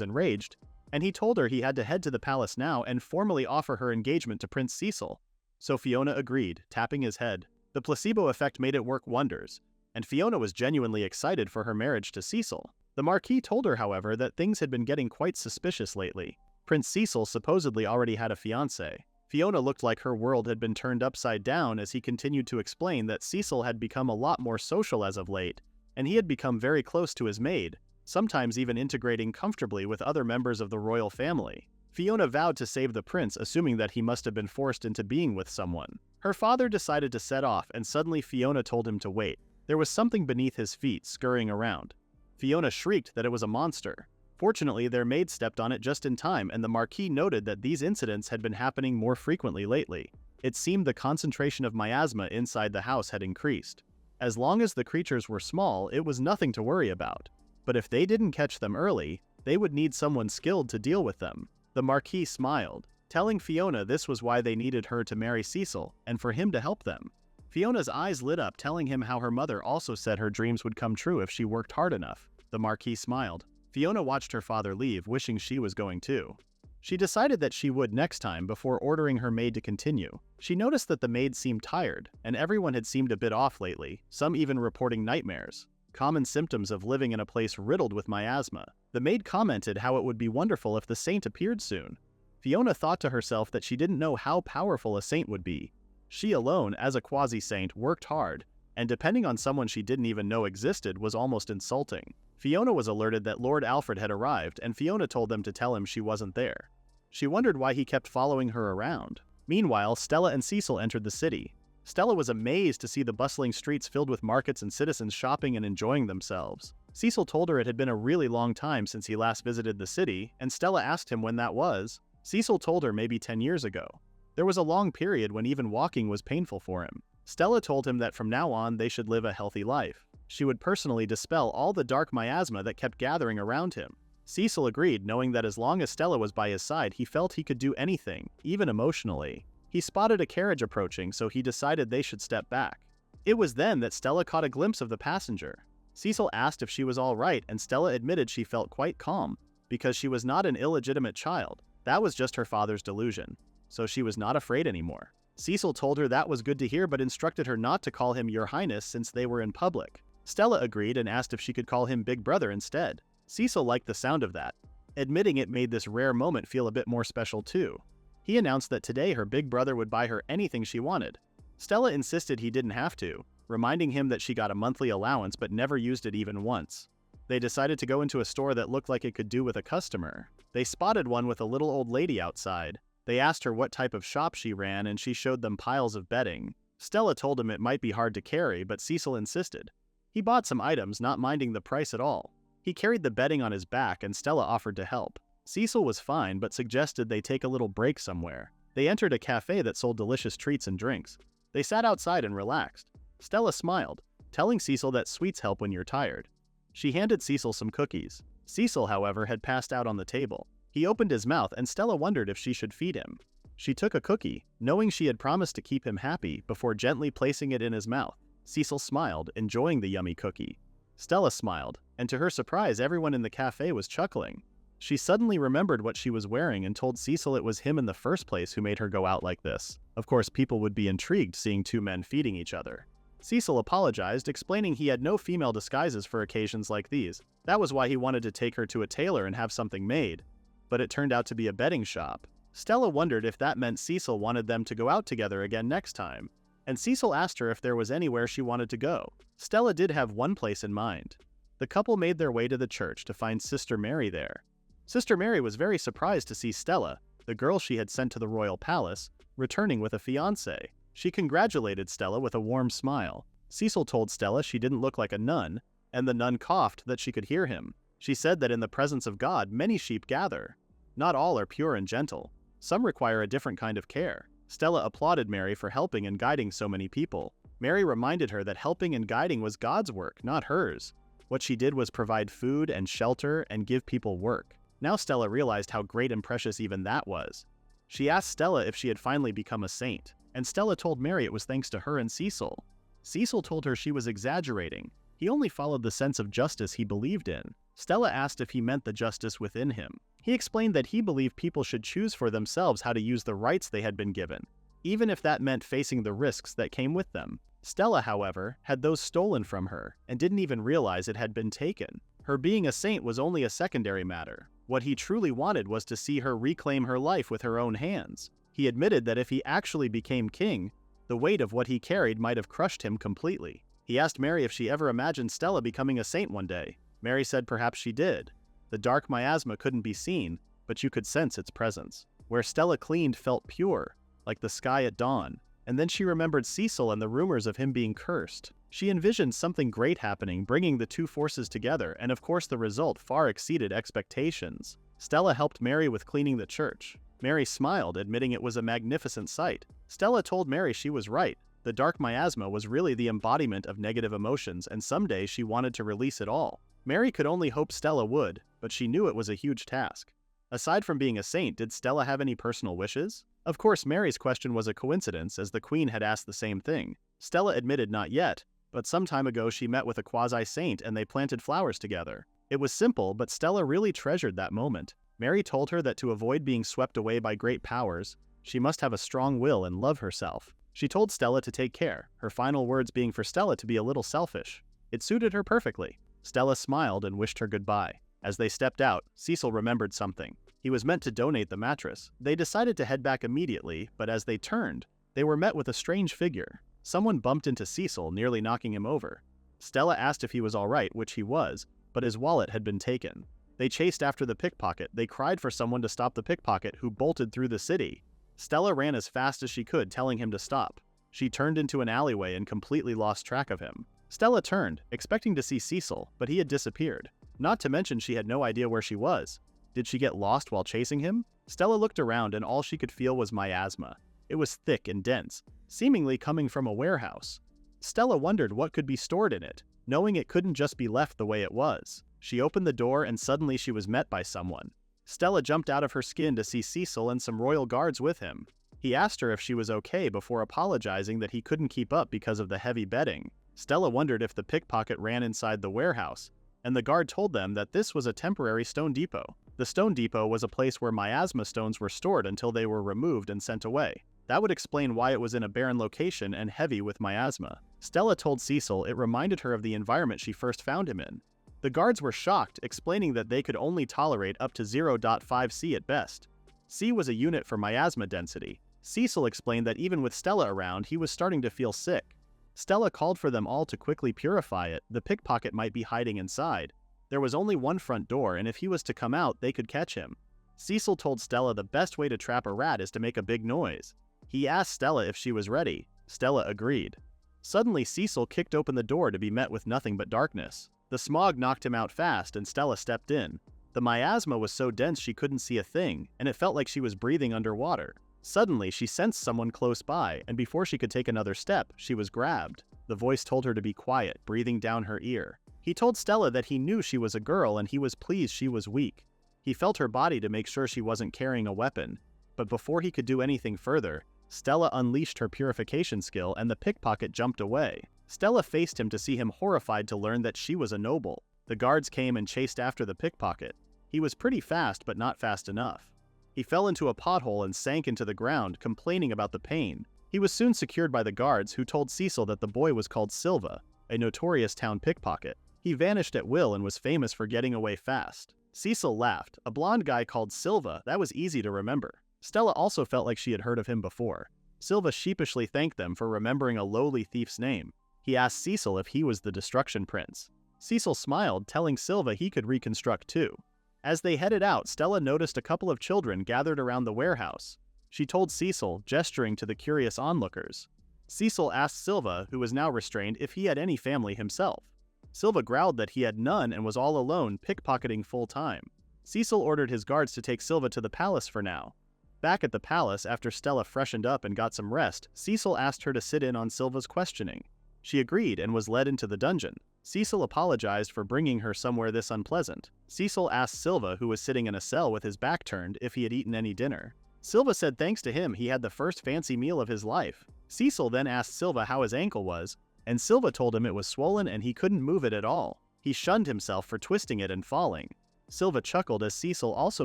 enraged, and he told her he had to head to the palace now and formally offer her engagement to Prince Cecil. So Fiona agreed, tapping his head. The placebo effect made it work wonders, and Fiona was genuinely excited for her marriage to Cecil. The Marquis told her, however, that things had been getting quite suspicious lately. Prince Cecil supposedly already had a fiancé. Fiona looked like her world had been turned upside down as he continued to explain that Cecil had become a lot more social as of late, and he had become very close to his maid, sometimes even integrating comfortably with other members of the royal family. Fiona vowed to save the prince, assuming that he must have been forced into being with someone. Her father decided to set off, and suddenly Fiona told him to wait. There was something beneath his feet, scurrying around. Fiona shrieked that it was a monster. Fortunately, their maid stepped on it just in time, and the Marquis noted that these incidents had been happening more frequently lately. It seemed the concentration of miasma inside the house had increased. As long as the creatures were small, it was nothing to worry about. But if they didn't catch them early, they would need someone skilled to deal with them. The Marquis smiled, telling Fiona this was why they needed her to marry Cecil, and for him to help them. Fiona's eyes lit up, telling him how her mother also said her dreams would come true if she worked hard enough. The Marquis smiled. Fiona watched her father leave, wishing she was going too. She decided that she would next time before ordering her maid to continue. She noticed that the maid seemed tired, and everyone had seemed a bit off lately, some even reporting nightmares, common symptoms of living in a place riddled with miasma. The maid commented how it would be wonderful if the saint appeared soon. Fiona thought to herself that she didn't know how powerful a saint would be. She alone, as a quasi-saint, worked hard, and depending on someone she didn't even know existed was almost insulting. Fiona was alerted that Lord Alfred had arrived, and Fiona told them to tell him she wasn't there. She wondered why he kept following her around. Meanwhile, Stella and Cecil entered the city. Stella was amazed to see the bustling streets filled with markets and citizens shopping and enjoying themselves. Cecil told her it had been a really long time since he last visited the city, and Stella asked him when that was. Cecil told her maybe 10 years ago. There was a long period when even walking was painful for him. Stella told him that from now on they should live a healthy life. She would personally dispel all the dark miasma that kept gathering around him. Cecil agreed, knowing that as long as Stella was by his side, he felt he could do anything, even emotionally. He spotted a carriage approaching, so he decided they should step back. It was then that Stella caught a glimpse of the passenger. Cecil asked if she was all right, and Stella admitted she felt quite calm, because she was not an illegitimate child. That was just her father's delusion. So she was not afraid anymore. Cecil told her that was good to hear, but instructed her not to call him Your Highness since they were in public. Stella agreed and asked if she could call him Big Brother instead. Cecil liked the sound of that. Admitting it made this rare moment feel a bit more special too. He announced that today her big brother would buy her anything she wanted. Stella insisted he didn't have to, reminding him that she got a monthly allowance but never used it even once. They decided to go into a store that looked like it could do with a customer. They spotted one with a little old lady outside. They asked her what type of shop she ran, and she showed them piles of bedding. Stella told him it might be hard to carry, but Cecil insisted. He bought some items, not minding the price at all. He carried the bedding on his back, and Stella offered to help. Cecil was fine, but suggested they take a little break somewhere. They entered a cafe that sold delicious treats and drinks. They sat outside and relaxed. Stella smiled, telling Cecil that sweets help when you're tired. She handed Cecil some cookies. Cecil, however, had passed out on the table. He opened his mouth, and Stella wondered if she should feed him. She took a cookie, knowing she had promised to keep him happy, before gently placing it in his mouth. Cecil smiled, enjoying the yummy cookie. Stella smiled, and to her surprise, everyone in the cafe was chuckling. She suddenly remembered what she was wearing and told Cecil it was him in the first place who made her go out like this. Of course, people would be intrigued seeing two men feeding each other. Cecil apologized, explaining he had no female disguises for occasions like these. That was why he wanted to take her to a tailor and have something made. But it turned out to be a bedding shop. Stella wondered if that meant Cecil wanted them to go out together again next time, and Cecil asked her if there was anywhere she wanted to go. Stella did have one place in mind. The couple made their way to the church to find Sister Mary there. Sister Mary was very surprised to see Stella, the girl she had sent to the royal palace, returning with a fiancé. She congratulated Stella with a warm smile. Cecil told Stella she didn't look like a nun, and the nun coughed that she could hear him. She said that in the presence of God, many sheep gather. Not all are pure and gentle. Some require a different kind of care. Stella applauded Mary for helping and guiding so many people. Mary reminded her that helping and guiding was God's work, not hers. What she did was provide food and shelter and give people work. Now Stella realized how great and precious even that was. She asked Stella if she had finally become a saint, and Stella told Mary it was thanks to her and Cecil. Cecil told her she was exaggerating. He only followed the sense of justice he believed in. Stella asked if he meant the justice within him. He explained that he believed people should choose for themselves how to use the rights they had been given, even if that meant facing the risks that came with them. Stella, however, had those stolen from her and didn't even realize it had been taken. Her being a saint was only a secondary matter. What he truly wanted was to see her reclaim her life with her own hands. He admitted that if he actually became king, the weight of what he carried might have crushed him completely. He asked Mary if she ever imagined Stella becoming a saint one day. Mary said perhaps she did. The dark miasma couldn't be seen, but you could sense its presence. Where Stella cleaned felt pure, like the sky at dawn. And then she remembered Cecil and the rumors of him being cursed. She envisioned something great happening, bringing the two forces together, and of course the result far exceeded expectations. Stella helped Mary with cleaning the church. Mary smiled, admitting it was a magnificent sight. Stella told Mary she was right. The dark miasma was really the embodiment of negative emotions, and someday she wanted to release it all. Mary could only hope Stella would, but she knew it was a huge task. Aside from being a saint, did Stella have any personal wishes? Of course, Mary's question was a coincidence, as the Queen had asked the same thing. Stella admitted not yet, but some time ago she met with a quasi-saint and they planted flowers together. It was simple, but Stella really treasured that moment. Mary told her that to avoid being swept away by great powers, she must have a strong will and love herself. She told Stella to take care, her final words being for Stella to be a little selfish. It suited her perfectly. Stella smiled and wished her goodbye. As they stepped out, Cecil remembered something. He was meant to donate the mattress. They decided to head back immediately, but as they turned, they were met with a strange figure. Someone bumped into Cecil, nearly knocking him over. Stella asked if he was all right, which he was, but his wallet had been taken. They chased after the pickpocket. They cried for someone to stop the pickpocket, who bolted through the city. Stella ran as fast as she could, telling him to stop. She turned into an alleyway and completely lost track of him. Stella turned, expecting to see Cecil, but he had disappeared. Not to mention she had no idea where she was. Did she get lost while chasing him? Stella looked around and all she could feel was miasma. It was thick and dense, seemingly coming from a warehouse. Stella wondered what could be stored in it, knowing it couldn't just be left the way it was. She opened the door and suddenly she was met by someone. Stella jumped out of her skin to see Cecil and some royal guards with him. He asked her if she was okay before apologizing that he couldn't keep up because of the heavy bedding. Stella wondered if the pickpocket ran inside the warehouse, and the guard told them that this was a temporary stone depot. The stone depot was a place where miasma stones were stored until they were removed and sent away. That would explain why it was in a barren location and heavy with miasma. Stella told Cecil it reminded her of the environment she first found him in. The guards were shocked, explaining that they could only tolerate up to 0.5 C at best. C was a unit for miasma density. Cecil explained that even with Stella around, he was starting to feel sick. Stella called for them all to quickly purify it. The pickpocket might be hiding inside. There was only one front door, and if he was to come out, they could catch him. Cecil told Stella the best way to trap a rat is to make a big noise. He asked Stella if she was ready. Stella agreed. Suddenly, Cecil kicked open the door to be met with nothing but darkness. The smog knocked him out fast, and Stella stepped in. The miasma was so dense she couldn't see a thing, and it felt like she was breathing underwater. Suddenly, she sensed someone close by, and before she could take another step, she was grabbed. The voice told her to be quiet, breathing down her ear. He told Stella that he knew she was a girl and he was pleased she was weak. He felt her body to make sure she wasn't carrying a weapon. But before he could do anything further, Stella unleashed her purification skill and the pickpocket jumped away. Stella faced him to see him horrified to learn that she was a noble. The guards came and chased after the pickpocket. He was pretty fast, but not fast enough. He fell into a pothole and sank into the ground, complaining about the pain. He was soon secured by the guards, who told Cecil that the boy was called Silva, a notorious town pickpocket. He vanished at will and was famous for getting away fast. Cecil laughed. A blonde guy called Silva, that was easy to remember. Stella also felt like she had heard of him before. Silva sheepishly thanked them for remembering a lowly thief's name. He asked Cecil if he was the Destruction Prince. Cecil smiled, telling Silva he could reconstruct too. As they headed out, Stella noticed a couple of children gathered around the warehouse. She told Cecil, gesturing to the curious onlookers. Cecil asked Silva, who was now restrained, if he had any family himself. Silva growled that he had none and was all alone, pickpocketing full-time. Cecil ordered his guards to take Silva to the palace for now. Back at the palace, after Stella freshened up and got some rest, Cecil asked her to sit in on Silva's questioning. She agreed and was led into the dungeon. Cecil apologized for bringing her somewhere this unpleasant. Cecil asked Silva, who was sitting in a cell with his back turned, if he had eaten any dinner. Silva said thanks to him he had the first fancy meal of his life. Cecil then asked Silva how his ankle was, and Silva told him it was swollen and he couldn't move it at all. He shunned himself for twisting it and falling. Silva chuckled as Cecil also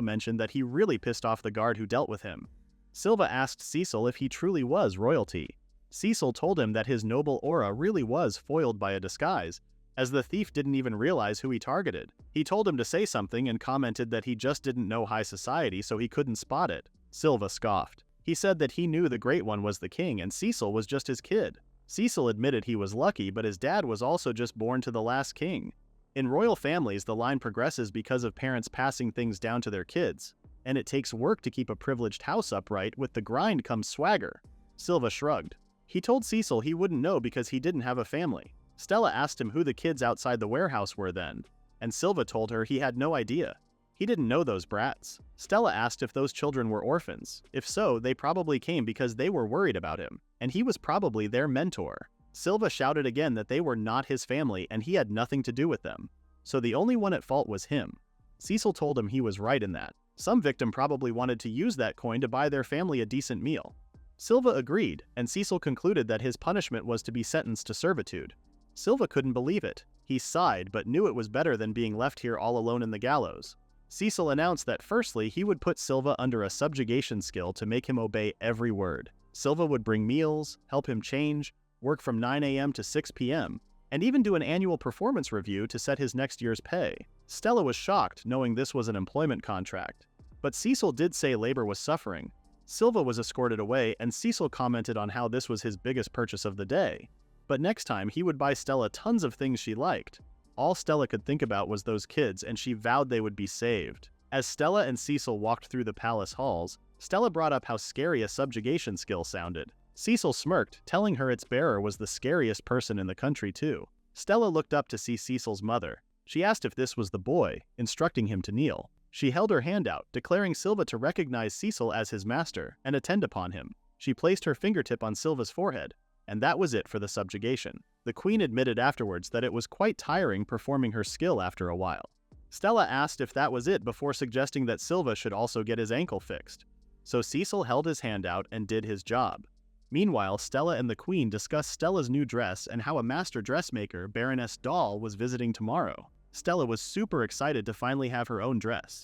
mentioned that he really pissed off the guard who dealt with him. Silva asked Cecil if he truly was royalty. Cecil told him that his noble aura really was foiled by a disguise, as the thief didn't even realize who he targeted. He told him to say something and commented that he just didn't know high society so he couldn't spot it. Silva scoffed. He said that he knew the Great One was the king and Cecil was just his kid. Cecil admitted he was lucky, but his dad was also just born to the last king. In royal families, the line progresses because of parents passing things down to their kids, and it takes work to keep a privileged house upright. With the grind comes swagger. Silva shrugged. He told Cecil he wouldn't know because he didn't have a family. Stella asked him who the kids outside the warehouse were then, and Silva told her he had no idea. He didn't know those brats. Stella asked if those children were orphans. If so, they probably came because they were worried about him, and he was probably their mentor. Silva shouted again that they were not his family and he had nothing to do with them. So the only one at fault was him. Cecil told him he was right in that. Some victim probably wanted to use that coin to buy their family a decent meal. Silva agreed, and Cecil concluded that his punishment was to be sentenced to servitude. Silva couldn't believe it. He sighed, but knew it was better than being left here all alone in the gallows. Cecil announced that firstly he would put Silva under a subjugation skill to make him obey every word. Silva would bring meals, help him change, work from 9 a.m. to 6 p.m., and even do an annual performance review to set his next year's pay. Stella was shocked, knowing this was an employment contract. But Cecil did say labor was suffering. Silva was escorted away, and Cecil commented on how this was his biggest purchase of the day. But next time, he would buy Stella tons of things she liked. All Stella could think about was those kids, and she vowed they would be saved. As Stella and Cecil walked through the palace halls, Stella brought up how scary a subjugation skill sounded. Cecil smirked, telling her its bearer was the scariest person in the country too. Stella looked up to see Cecil's mother. She asked if this was the boy, instructing him to kneel. She held her hand out, declaring Silva to recognize Cecil as his master and attend upon him. She placed her fingertip on Silva's forehead, and that was it for the subjugation. The queen admitted afterwards that it was quite tiring performing her skill after a while. Stella asked if that was it before suggesting that Silva should also get his ankle fixed. So Cecil held his hand out and did his job. Meanwhile, Stella and the queen discussed Stella's new dress and how a master dressmaker, Baroness Doll, was visiting tomorrow. Stella was super excited to finally have her own dress.